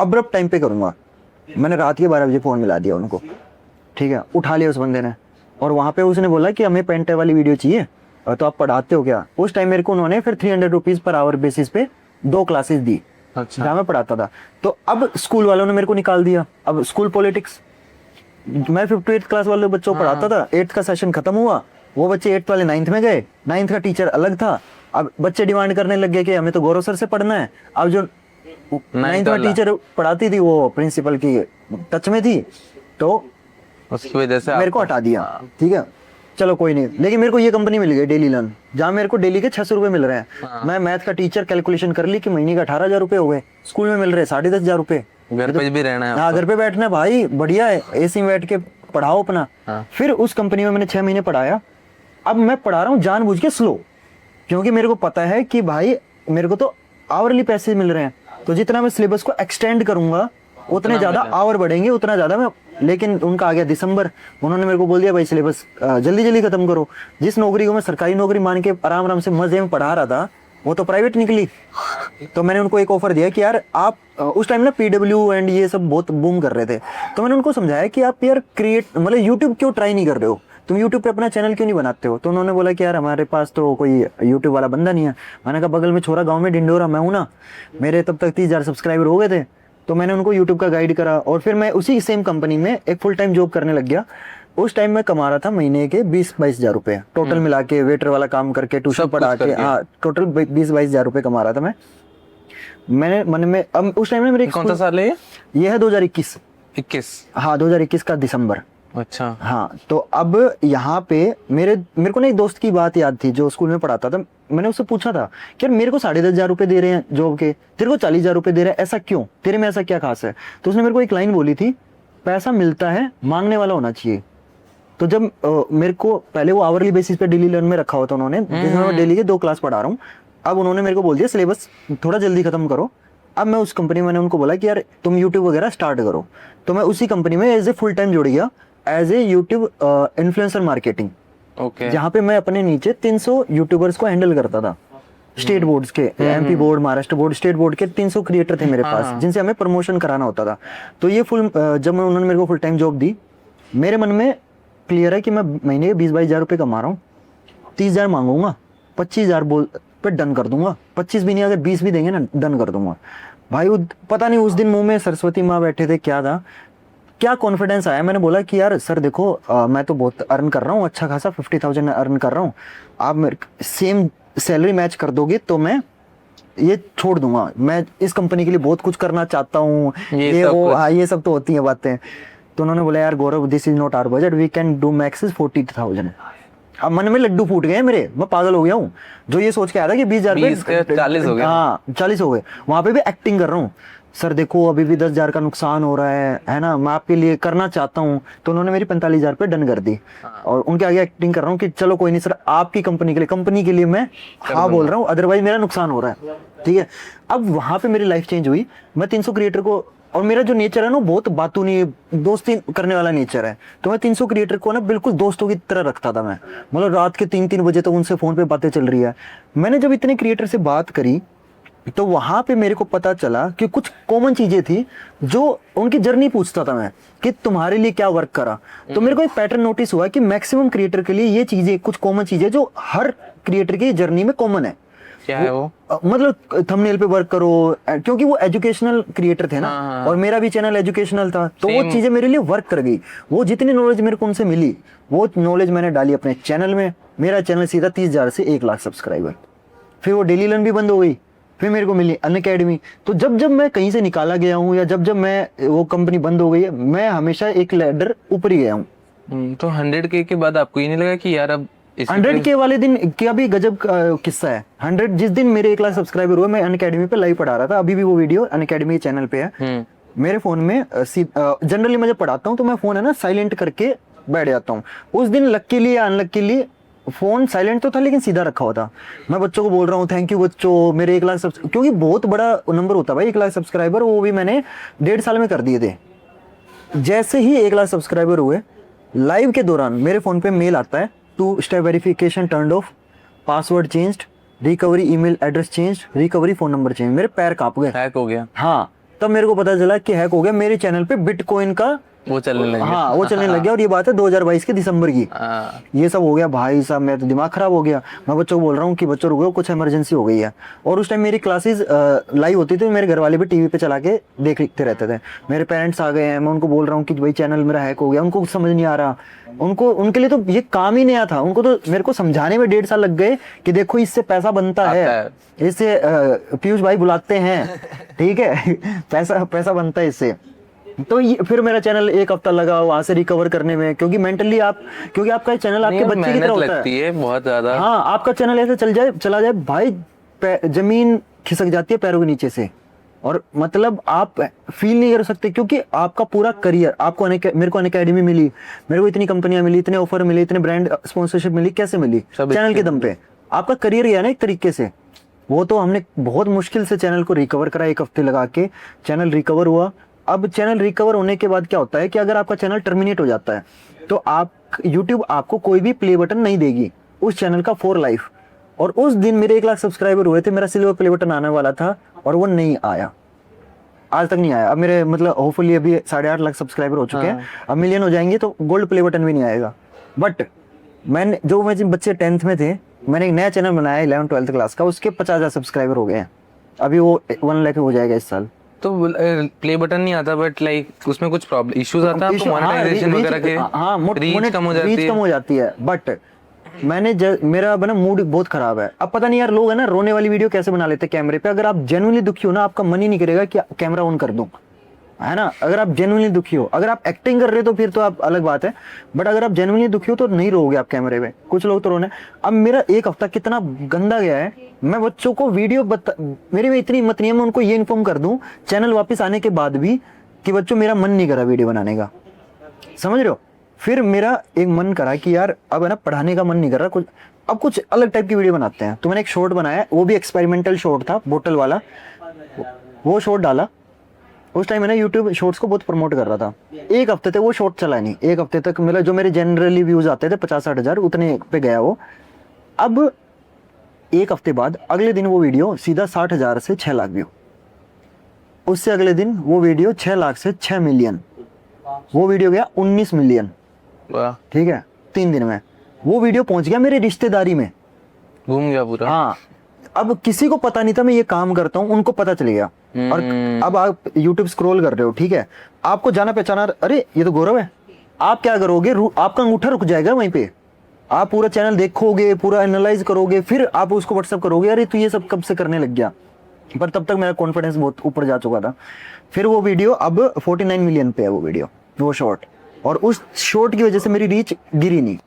अब्रप्ट टाइम पे करूंगा। मैंने रात के 12 बजे फोन मिला दिया उनको, ठीक है। उठा लिया उस बंदे ने, और वहां पे उसने बोला कि हमें पेन टैब वाली वीडियो चाहिए, तो आप पढ़ाते हो क्या। उस टाइम मेरे को उन्होंने फिर 300 रुपीज पर आवर बेसिस पे 2 क्लासेस दी, अच्छा, जहाँ मैं पढ़ाता था। तो अब स्कूल वालों ने मेरे को निकाल दिया। अब स्कूल पॉलिटिक्स, मैं 5th क्लास वाले बच्चों को पढ़ाता था, 8th का सेशन खत्म हुआ, वो बच्चे 8th वाले 9th में गए, 9th का टीचर अलग था। अब बच्चे डिमांड करने लग गए कि हमें तो गौरव सर से पढ़ना है। अब जो 9th में टीचर पढ़ाती थी वो प्रिंसिपल की टच में थी, तो उसकी वजह से मेरे को हटा दिया। ठीक है, चलो कोई नहीं, लेकिन मेरे को ये कंपनी मिल गई डेली लर्न, जहाँ मेरे को डेली के 600 रुपए मिल रहे हैं। मैं मैथ का टीचर कैलकुलेशन कर ली कि महीने का 18,000 रुपए हो गए, स्कूल में मिल रहे हैं 10,500 रुपए। घर पे भी रहना है। हाँ, घर पे बैठना है भाई, बढ़िया है, एसी में बैठ के पढ़ाओ अपना। फिर उस कंपनी में मैंने 6 महीने पढ़ाया। अब मैं पढ़ा रहा हूँ जानबूझ के स्लो, क्योंकि मेरे को पता है कि भाई मेरे को तो आवरली पैसे मिल रहे हैं, तो जितना मैं सिलेबस को एक्सटेंड करूंगा उतने ज्यादा आवर बढ़ेंगे, उतना ज्यादा मैं। लेकिन उनका आ गया दिसंबर, उन्होंने मेरे को बोल दिया भाई सिलेबस जल्दी जल्दी खत्म करो। जिस नौकरी को मैं सरकारी नौकरी मान के आराम आराम से मजे में पढ़ा रहा था, वो तो प्राइवेट निकली। तो मैंने उनको एक ऑफर दिया कि यार आप उस टाइम ना PW एंड ये सब बहुत बूम कर रहे थे, तो मैंने उनको समझाया कि आप यार मतलब यूट्यूब क्यों ट्राई नहीं कर रहे हो, तुम यूट्यूब पे अपना चैनल क्यों नहीं बनाते हो। तो उन्होंने बोला कि यार हमारे पास तो कोई यूट्यूब वाला बंदा नहीं है। मैंने कहा बगल में छोरा गाँव में डिंडोरा, मैं हूँ ना, मेरे तब तक 30,000 सब्सक्राइबर हो गए थे। तो मैंने उनको यूट्यूब का गाइड करा, और फिर मैं उसी सेम कंपनी में एक फुल टाइम जॉब करने लग गया। उस टाइम मैं कमा रहा था महीने के 20-22 हजार रुपए टोटल मिला के, वेटर वाला काम करके, ट्यूशन पढ़ा के, हाँ टोटल 20-22 हजार रुपए कमा रहा था मैं। मैंने मन में अब उस टाइम में मेरे कौन सा साल है ये है 2021। हाँ 2021 का दिसंबर। अच्छा। हाँ, तो अब यहाँ पे मेरे को ना एक दोस्त की बात याद थी जो स्कूल में पढ़ाता था। मैंने उससे पूछा था कि यार मेरे को 10,500 रुपए दे रहे हैं जॉब के, तेरे को 40,000 रुपए दे रहे हैं, ऐसा क्यों, तेरे में ऐसा क्या खास है। तो उसने मेरे को एक लाइन बोली थी, पैसा मिलता है मांगने वाला होना चाहिए। तो जब मेरे को पहले वो आवरली बेसिस पे डेली लर्न में रखा हुआ था उन्होंने, जिसमें मैं डेली के 2 क्लास पढ़ा रहा हूँ। अब उन्होंने मेरे को बोल दिया सिलेबस थोड़ा जल्दी खत्म करो। अब मैं उस कंपनी में मैंने उनको बोला कि यार तुम यूट्यूब वगैरह स्टार्ट करो। तो मैं उसी कंपनी में एज ए फुल टाइम जुड़ गया, as a YouTube influencer marketing. Okay. जहाँ पे मैं अपने नीचे 300 यूट्यूबर्स को हैंडल करता था, स्टेट बोर्ड्स के, MP board, Maharashtra board, state board के 300 क्रिएटर थे मेरे पास, जिनसे हमें प्रमोशन कराना होता था। तो ये जब उन्होंने मेरे को फुल टाइम जॉब दी, मेरे मन में क्लियर है कि मैं महीने के 20-22 हजार रुपये कमा रहा हूँ, 30,000 मांगूंगा, 25,000 पे डन कर दूंगा। 25 भी नहीं, अगर 20 भी देंगे ना डन कर दूंगा। भाई वो पता नहीं उस दिन मुंह में सरस्वती माँ बैठे थे, क्या था, क्या कॉन्फिडेंस आया। मैंने बोला कि यार सर देखो मैं तो बहुत अर्न कर रहा हूँ, अच्छा खासा 50,000 अर्न कर रहा हूँ, आप मेरे सेम सैलरी मैच कर दोगे तो मैं ये छोड़ दूंगा। मैं इस कंपनी के लिए बहुत कुछ करना चाहता हूँ, ये वो, हाँ ये सब तो होती है बातें। तो उन्होंने बोला यार Gaurav this is not our budget, we can do max is 40,000। अब मन में लड्डू फूट गए मेरे, मैं पागल हो गया हूँ। जो ये सोच के आया था कि 20,000 40 हो गए, हाँ 40 हो गए। वहां पे भी एक्टिंग कर रहा हूँ, सर देखो अभी भी 10,000 का नुकसान हो रहा है ना, मैं आपके लिए करना चाहता हूँ। तो उन्होंने मेरी 45,000 पे डन कर दी। और उनके आगे एक्टिंग कर रहा हूँ कि चलो कोई नहीं सर, आपकी कंपनी के लिए मैं हाँ बोल रहा हूँ, अदरवाइज मेरा नुकसान हो रहा है। ठीक है, अब वहां पे मेरी लाइफ चेंज हुई। मैं 300 क्रिएटर को, और मेरा जो नेचर है ना बहुत बातूनी दोस्ती करने वाला नेचर है, तो मैं 300 क्रिएटर को ना बिल्कुल दोस्तों की तरह रखता था मैं। मतलब रात के 3-3 बजे तक उनसे फोन पे बातें चल रही है। मैंने जब इतने क्रिएटर से बात करी तो वहां पे मेरे को पता चला कि कुछ कॉमन चीजें थी जो उनकी जर्नी पूछता था मैं कि तुम्हारे लिए क्या वर्क करा। तो मेरे को एक पैटर्न नोटिस हुआ कि मैक्सिमम क्रिएटर के लिए ये चीजें, कुछ कॉमन चीजें जो हर क्रिएटर की जर्नी में कॉमन है। क्या है वो? मतलब थंबनेल पे वर्क करो, क्योंकि वो एजुकेशनल क्रिएटर थे ना, और मेरा भी चैनल एजुकेशनल था, तो वो चीजें मेरे लिए वर्क कर गई। वो जितनी नॉलेज मेरे को उनसे मिली, वो नॉलेज मैंने डाली अपने चैनल में। मेरा चैनल सीधा 30,000 से 1 लाख सब्सक्राइबर। फिर वो डेली लर्न भी बंद हो गई, फिर मेरे को मिली अनअकैडमी। तो जब जब मैं कहीं से निकाला गया हूँ या जब जब मैं वो कंपनी बंद हो गई है, मैं हमेशा एक लैडर ऊपर ही गया हूँ। तो 100K के बाद आपको ये नहीं लगा कि यार अब 100K वाले दिन क्या भी गजब किस्सा है। 100 जिस दिन मेरे 1 लाख सब्सक्राइबर हुए, मैं अनअकैडमी पे लाइव पढ़ा रहा था। अभी भी वो वीडियो अनअकैडमी चैनल पे है। मेरे फोन में जनरली मैं जब पढ़ाता हूँ तो मैं फोन है ना साइलेंट करके बैठ जाता हूँ। उस दिन लकीली या अनलकीली फोन साइलेंट तो था लेकिन सीधा रखा हुआ था। मैं बच्चों को बोल रहा हूँ थैंक यू बच्चों, मेरे 1 लाख क्योंकि बहुत बड़ा नंबर होता है भाई 1 लाख सब्सक्राइबर, वो भी मैंने 1.5 साल में कर दिए थे। जैसे ही 1 लाख सब्सक्राइबर हुए, लाइव के दौरान मेरे फोन पे मेल आता है, 2 step verification turned of, password changed, recovery email address changed, recovery phone number change. मेरे पैर कांप गए, हैक हो गया। हाँ, तब मेरे को पता चला कि हैक हो गया। मेरे चैनल पे बिटकॉइन का वो चलने लग गया। हाँ वो चलने लग गया, और ये बात है 2022 के दिसंबर की। हाँ। ये सब हो गया भाई साहब, मेरा तो दिमाग खराब हो गया। मैं बच्चों को बोल रहा हूँ कि बच्चों रुको, कुछ इमरजेंसी हो गई है। और उस टाइम मेरी क्लासेस लाइव होती थी, मेरे घर वाले भी टीवी पे चला के देखते रहते थे। मेरे पेरेंट्स आ गए हैं, मैं उनको बोल रहा हूँ कि भाई चैनल मेरा हैक हो गया, उनको कुछ समझ नहीं आ रहा। उनके लिए तो ये काम ही नया था, उनको तो मेरे को समझाने में 1.5 साल लग गए कि देखो इससे पैसा बनता है, इससे पीयूष भाई बुलाते हैं, ठीक है पैसा बनता है इससे। तो फिर मेरा चैनल 1 हफ्ता लगा वहां से रिकवर करने में, क्योंकि मेंटली क्योंकि आपका चैनल आपके बच्चे की तरह होता है बहुत ज्यादा। हाँ, आपका चैनल ऐसे चला जाए भाई, जमीन खिसक जाती है पैरों के नीचे से, और मतलब आप फील नहीं कर सकते, क्योंकि आपका पूरा करियर आपको मेरे को अनअकैडमी मिली, मेरे को इतनी कंपनियां मिली, इतने ऑफर मिले, इतने ब्रांड स्पॉन्सरशिप मिली, कैसे मिली? चैनल के दम पे। आपका करियर गया ना एक तरीके से। वो तो हमने बहुत मुश्किल से चैनल को रिकवर करा, 1 हफ्ते लगा के चैनल रिकवर हुआ। अब चैनल रिकवर होने के बाद क्या होता है कि अगर आपका चैनल टर्मिनेट हो जाता है तो आप यूट्यूब आपको कोई भी प्ले बटन नहीं देगी उस चैनल का फॉर लाइफ। और उस दिन मेरे 1 लाख सब्सक्राइबर हुए थे, मेरा सिल्वर प्ले बटन आने वाला था और वो नहीं आया, आज तक नहीं आया। अब मेरे मतलब होपफुली अभी 8.5 लाख सब्सक्राइबर हो चुके हैं, अब मिलियन हो जाएंगे तो गोल्ड प्ले बटन भी नहीं आएगा। बट मैंने जिन बच्चे 10th में थे, मैंने एक नया चैनल बनाया 11th-12th क्लास का, उसके 50,000 सब्सक्राइबर हो गए हैं, अभी वो 1 लाख हो जाएगा इस साल। तो प्ले बटन नहीं आता, बट लाइक उसमें कुछ प्रॉब्लम इश्यूज आता है आपको, मोनेटाइजेशन वगैरह के? रीच कम हो जाती है। बट मेरा बना मूड बहुत खराब है। अब पता नहीं यार, लोग है ना रोने वाली वीडियो कैसे बना लेते हैं कैमरे पे। अगर आप जेन्युइनली दुखी हो ना, आपका मन ही नहीं करेगा कि कैमरा ऑन कर दूं, है ना? अगर आप जेन्युइनली दुखी हो, अगर आप एक्टिंग कर रहे हो तो फिर तो आप अलग बात है, बट अगर आप जेन्युइनली दुखी हो तो नहीं रोगे आप कैमरे पे। कुछ लोग तो रोने। अब मेरा 1 हफ्ता कितना गंदा गया है, मैं बच्चों को वीडियो मेरी में इतनी हिम्मत नहीं है मैं उनको ये इन्फॉर्म कर दूं चैनल वापस आने के बाद भी कि बच्चों मेरा मन नहीं करा वीडियो बनाने का, समझ रहे हो? फिर मेरा एक मन करा कि यार अब है ना पढ़ाने का मन नहीं कर रहा, अब कुछ अलग टाइप की वीडियो बनाते हैं। तो मैंने एक शॉर्ट बनाया, वो भी एक्सपेरिमेंटल शॉर्ट था, बोतल वाला। वो शॉर्ट डाला। उस टाइम मैंने यूट्यूब शॉर्ट्स को बहुत प्रमोट कर रहा था। 1 हफ्ते तक वो शॉर्ट चला नहीं, 1 हफ्ते तक मेरा जो मेरे जनरली व्यूज आते थे 50-60 हजार, उतने पे गया वो। अब 1 हफ्ते बाद अगले दिन वो वीडियो सीधा 60 हजार से 6 लाख व्यू। उससे अगले दिन वो वीडियो 6 लाख से 6 मिलियन, वो वीडियो गया 19 मिलियन। ठीक है, 3 दिन में वो वीडियो पहुंच गया मेरे रिश्तेदारी में, घूम गया पूरा। हाँ, अब किसी को पता नहीं था मैं ये काम करता हूँ, उनको पता चल गया। और अब आप YouTube स्क्रॉल कर रहे हो, ठीक है, आपको जाना पहचाना, अरे ये तो गौरव है। आप क्या करोगे, आपका अंगूठा रुक जाएगा वहीं पे, आप पूरा चैनल देखोगे, पूरा एनालाइज करोगे, फिर आप उसको व्हाट्सअप करोगे, अरे तू ये सब कब से करने लग गया। पर तब तक मेरा कॉन्फिडेंस बहुत ऊपर जा चुका था। फिर वो वीडियो अब 49 मिलियन पे है वो वीडियो, वो शॉर्ट, और उस शॉर्ट की वजह से मेरी रीच गिरी नहीं।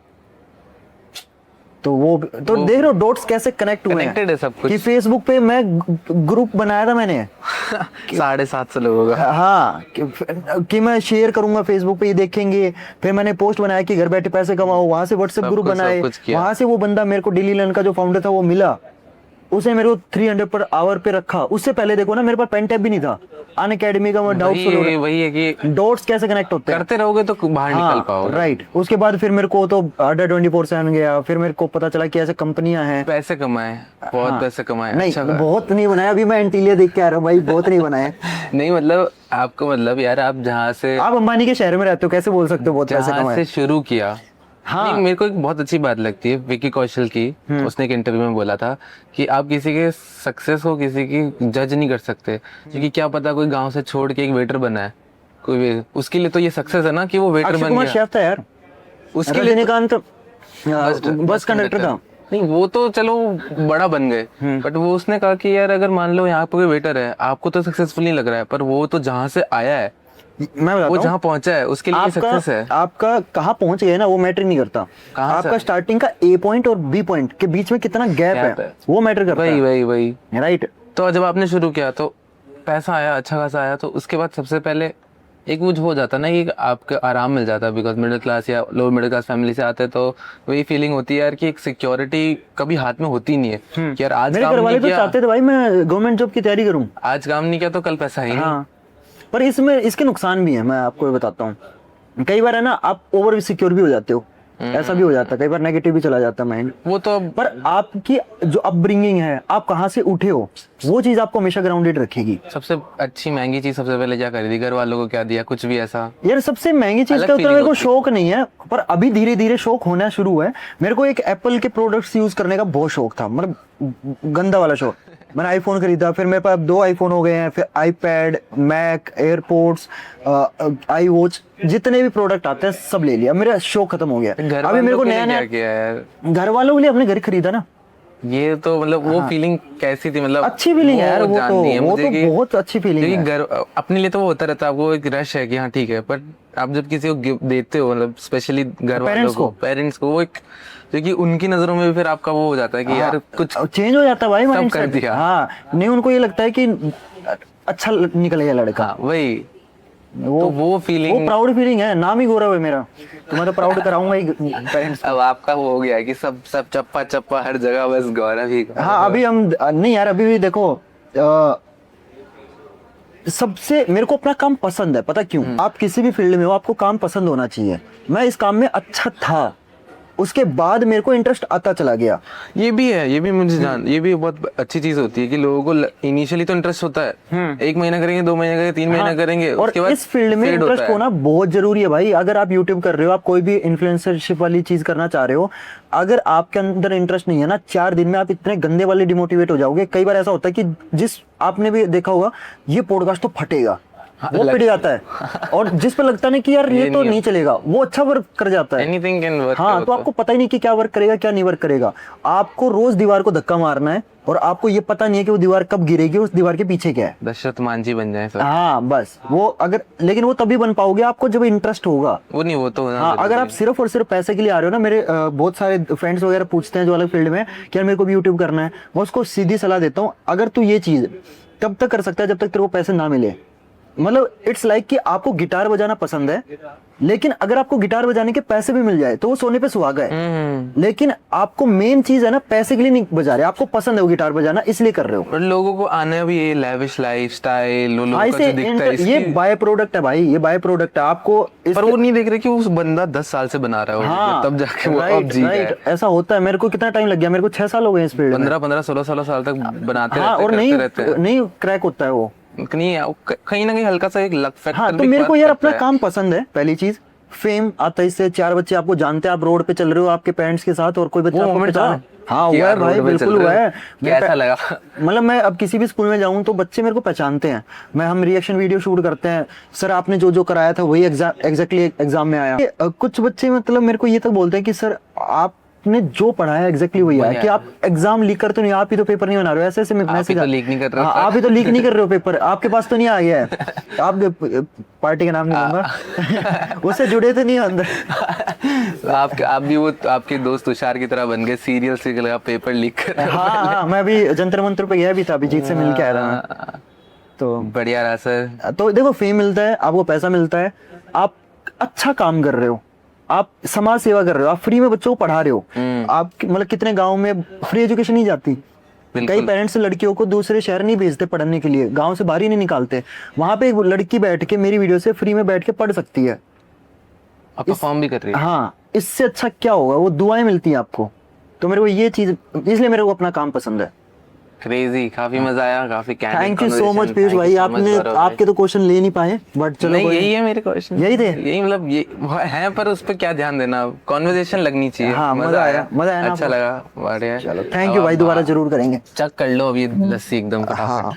तो देख रहे हो डॉट्स कैसे कनेक्ट हुए हैं, है सब कुछ। कि फेसबुक पे मैं ग्रुप बनाया था मैंने 750 लोगों का। हाँ, कि मैं शेयर करूंगा फेसबुक पे, ये देखेंगे। फिर मैंने पोस्ट बनाया कि घर बैठे पैसे कमाओ, वहां से व्हाट्सएप ग्रुप बनाए, वहां से वो बंदा मेरे को डेली लर्न का जो फाउंडर था वो मिला, उसने मेरे को 300 पर आवर पे रखा। उससे पहले देखो ना, मेरे पास पेन टैब भी नहीं था, अनअकैडमी का मैं डाउटफुल हो रहा। वही है कि डॉट्स कैसे कनेक्ट होते हैं, करते रहोगे तो बाहर निकल पाओगे। राइट। उसके बाद फिर मेरे को तो अड्डा 24/7 गया, फिर मेरे को पता चला कि ऐसे कंपनियां हैं। पैसे कमाए, बहुत पैसे कमाए। नहीं, अच्छा बहुत नहीं बनाया, अभी मैं एंटीलिया देख के आ रहा हूँ भाई, बहुत नहीं बनाया। नहीं मतलब आपको, मतलब यार आप जहाँ से, आप अंबानी के शहर में रहते हो, कैसे बोल सकते हो बहुत पैसे कमाए? से शुरू किया। हाँ, मेरे को एक बहुत अच्छी बात लगती है विकी कौशल की, उसने एक इंटरव्यू में बोला था कि आप किसी के सक्सेस को किसी की जज नहीं कर सकते, क्योंकि क्या पता कोई गांव से छोड़ के एक वेटर बना है, कोई उसके लिए तो ये सक्सेस है ना कि वो वेटर बन गया। शेफ था यार, उसके लिए बस कंडक्टर था। नहीं, वो तो चलो बड़ा बन गए, बट वो उसने कहा कि यार अगर मान लो यहाँ पे कोई वेटर है, आपको तो सक्सेसफुल नहीं लग रहा है, पर वो तो जहाँ से आया है, मैं वो जहाँ पहुंचा है, उसके लिए सक्सेस है। आपका कहाँ पहुंच गए ना, वो मैटर नहीं करता। आपका स्टार्टिंग का ए पॉइंट और बी पॉइंट के बीच में कितना गैप है, वो मैटर करता है। वही राइट। तो जब आपने शुरू किया तो पैसा आया, अच्छा खासा आया, तो उसके बाद सबसे पहले एक वो हो जाता ना कि आपको आराम मिल जाता है, बिकॉज मिडिल क्लास या लोअर मिडिल क्लास फैमिली से आते हैं, तो वही फीलिंग होती है यार कि एक सिक्योरिटी कभी हाथ में होती नहीं है कि यार आज काम नहीं किया, चाहते थे भाई मैं गवर्नमेंट जॉब की तैयारी करूं, आज काम नहीं किया तो कल पैसा ही नहीं। पर इसमें इसके नुकसान भी है, मैं आपको बताता हूँ। कई बार है ना, आप ओवर सिक्योर भी हो जाते हो ऐसा भी हो जाता है, कई बार नेगेटिव भी चला जाता है माइंड। वो तो पर आपकी जो अपब्रिंगिंग है, आप कहाँ से उठे हो, वो चीज आपको हमेशा ग्राउंडेड रखेगी। सबसे अच्छी महंगी चीज सबसे पहले क्या खरीदी, घर वालों को क्या दिया, कुछ भी ऐसा? यार सबसे महंगी चीज अलग का उतना feeling मेरे को होती है। शौक नहीं है, पर अभी धीरे धीरे शौक होना शुरू है। मेरे को एक एप्पल के प्रोडक्ट्स यूज करने का बहुत शौक था, मतलब गंदा वाला शौक। मैंने आईफोन खरीदा, फिर मेरे पास 2 आईफोन हो गए हैं, फिर iPad, Mac, airports, I watch, जितने भी प्रोडक्ट आते हैं सब ले लिया। मेरा शौक खत्म हो गया। घर अभी मेरे को वालों के लिए नया क्या नया किया यार? घर वालों के लिए अपने घर खरीदा ना। ये तो मतलब वो फीलिंग कैसी थी, मतलब अच्छी फीलिंग है यार, वो जाननी है तो मुझे कि बहुत अच्छी फीलिंग क्योंकि है। घर अपने लिए तो वो होता रहता है, आपको एक रश है कि हाँ ठीक है, पर आप जब किसी को गिफ्ट देते हो, मतलब स्पेशली घर वालों को, पेरेंट्स को, वो एक क्योंकि उनकी नजरों में भी फिर आपका वो हो जाता है कि यार कुछ चेंज हो जाता है भाई, सब mindset। कर दिया। हाँ, नहीं उनको ये लगता है कि अच्छा निकल गया लड़का। हाँ वही, वो तो वो फीलिंग, प्राउड फीलिंग है। नाम ही गौरव है मेरा, तो मैं तो प्राउड कराऊंगा ही पेरेंट्स। अब आपका वो हो गया है कि सब सब चप्पा चप्पा हर जगह बस गौरव ही। हाँ अभी हम नहीं यार, अभी भी देखो सबसे मेरे को अपना काम पसंद है, पता क्यों? आप किसी भी फील्ड में हो, आपको काम पसंद होना चाहिए। मैं इस काम में अच्छा था, उसके बाद मेरे को इंटरेस्ट आता चला गया। ये भी है, ये भी मुझे ये भी बहुत अच्छी चीज होती है कि लोगों को इनिशियली तो इंटरेस्ट होता है, 1 महीना करेंगे, 2 महीने करेंगे, 3 महीना करेंगे, और उसके बाद इस फील्ड में fade होता इंटरेस्ट है। होना बहुत जरूरी है भाई। अगर आप यूट्यूब कर रहे हो, आप कोई भी इन्फ्लुएंसरशिप वाली चीज करना चाह रहे हो, अगर आपके अंदर इंटरेस्ट नहीं है ना, 4 दिन में आप इतने गंदे वाले डिमोटिवेट हो जाओगे। कई बार ऐसा होता है कि जिस आपने भी देखा होगा, ये पॉडकास्ट तो फटेगा, वो पिट जाता है। और जिस पे लगता नहीं कि यार ये तो नहीं चलेगा, वो अच्छा वर्क कर जाता है। Anything can work. हाँ, तो आपको पता ही नहीं कि क्या वर्क करेगा क्या नहीं वर्क करेगा। आपको रोज दीवार को धक्का मारना है, और आपको ये पता नहीं है कि वो दीवार कब गिरेगी, उस दीवार के पीछे क्या है। दशरथ मांझी बन जाए सब। हाँ बस वो अगर, लेकिन वो तभी बन पाओगे आपको जब इंटरेस्ट होगा। वो नहीं, वो तो हाँ, अगर आप सिर्फ और सिर्फ पैसे के लिए आ रहे हो ना, मेरे बहुत सारे फ्रेंड्स वगैरह पूछते हैं जो अलग फील्ड में है कि यार मेरे को भी यूट्यूब करना है। मैं उसको सीधी सलाह देता हूँ, अगर तू ये चीज तब तक कर सकता है जब तक तेरे को पैसे ना मिले। मतलब इट्स लाइक कि आपको गिटार बजाना पसंद है, लेकिन अगर आपको गिटार बजाने के पैसे भी मिल जाए तो वो सोने पे सुहागा है। लेकिन आपको मेन चीज है ना, पैसे के लिए नहीं बजा रहे, आपको पसंद है वो गिटार बजाना, इसलिए कर रहे हो। और लोगों को आना भी ये लेविश लाइफस्टाइल, लोगों का जो दिखता है ये बाय प्रोडक्ट है भाई, ये बाय प्रोडक्ट है। आपको पर वो नहीं देख रहे कि उस बंदा 10 साल से बना रहा है, हाँ, तब जाके वो अब जी रहा है। ऐसा होता है। मेरे को कितना टाइम लग गया, मेरे को 6 साल हो गए इस फील्ड में। 15 16 साल तक बनाते हाँ, और रहते हैं। नहीं क्रैक होता है वो, नहीं, कहीं ना कहीं हल्का सा एक लक फैक्टर। हाँ, तो मेरे को यार अपना काम पसंद है। पहली चीज, फेम आता है इससे। 4 बच्चे आपको जानते हैं, आप रोड पे चल रहे हो आपके पेरेंट्स के साथ, और कोई बच्चा आपको पहचान। हाँ हुआ है भाई, बिल्कुल हुआ है। कैसा लगा? मतलब मैं अब किसी भी स्कूल में जाऊं तो बच्चे मेरे को पहचानते हैं। हम रिएक्शन वीडियो शूट करते हैं, सर आपने जो जो कराया था वही एग्जैक्टली एग्जाम में आया। कुछ बच्चे मतलब मेरे को ये तक बोलते हैं कि सर आपने जो पढ़ाया एग्जैक्टली वही आया, कि आप एग्जाम लीक करते नहीं, आप ही तो पेपर नहीं बना रहे हो। ऐसे मैसेज लीक नहीं कर रहे हो। आप ही तो लीक नहीं कर रहे हो पेपर, आपके पास तो नहीं आ गया है। आप पार्टी का नाम नहीं लूंगा, उससे जुड़े तो नहीं हो अंदर। आप भी वो आपके दोस्त तुषार की तरह बन गए, सीरियल से लगा पेपर लीक कर। हाँ, मैं अभी जंतर मंत्र पे गया भी था, अभिजीत से मिल के आया था। तो बढ़िया रहा सर। तो देखो, फेम मिलता है, आपको पैसा मिलता है, आप अच्छा काम कर रहे हो, आप समाज सेवा कर रहे हो, आप फ्री में बच्चों को पढ़ा रहे हो। आप मतलब कितने गाँव में फ्री एजुकेशन नहीं जाती। कई पेरेंट्स लड़कियों को दूसरे शहर नहीं भेजते पढ़ने के लिए, गांव से बाहर ही नहीं निकालते। वहां पे एक लड़की बैठ के मेरी वीडियो से फ्री में बैठ के पढ़ सकती है, परफॉर्म भी कर रही है। हाँ, इससे अच्छा क्या होगा? वो दुआएं मिलती हैं आपको। तो मेरे को ये चीज, इसलिए मेरे को अपना काम पसंद है। क्रेजी, काफी मजा आया, काफी candid. Thank you so much Piyush भाई, आपके तो क्वेश्चन ले नहीं पाए, बट चलो नहीं, यही है मेरे क्वेश्चन, यही थे, यही मतलब ये है, पर उस पे क्या ध्यान देना, कॉन्वर्सेशन लगनी चाहिए। हाँ, मजा आया अच्छा लगा, बढ़िया। चलो थैंक यू भाई, दोबारा जरूर करेंगे। चेक कर लो अब ये लस्सी एकदम। हाँ।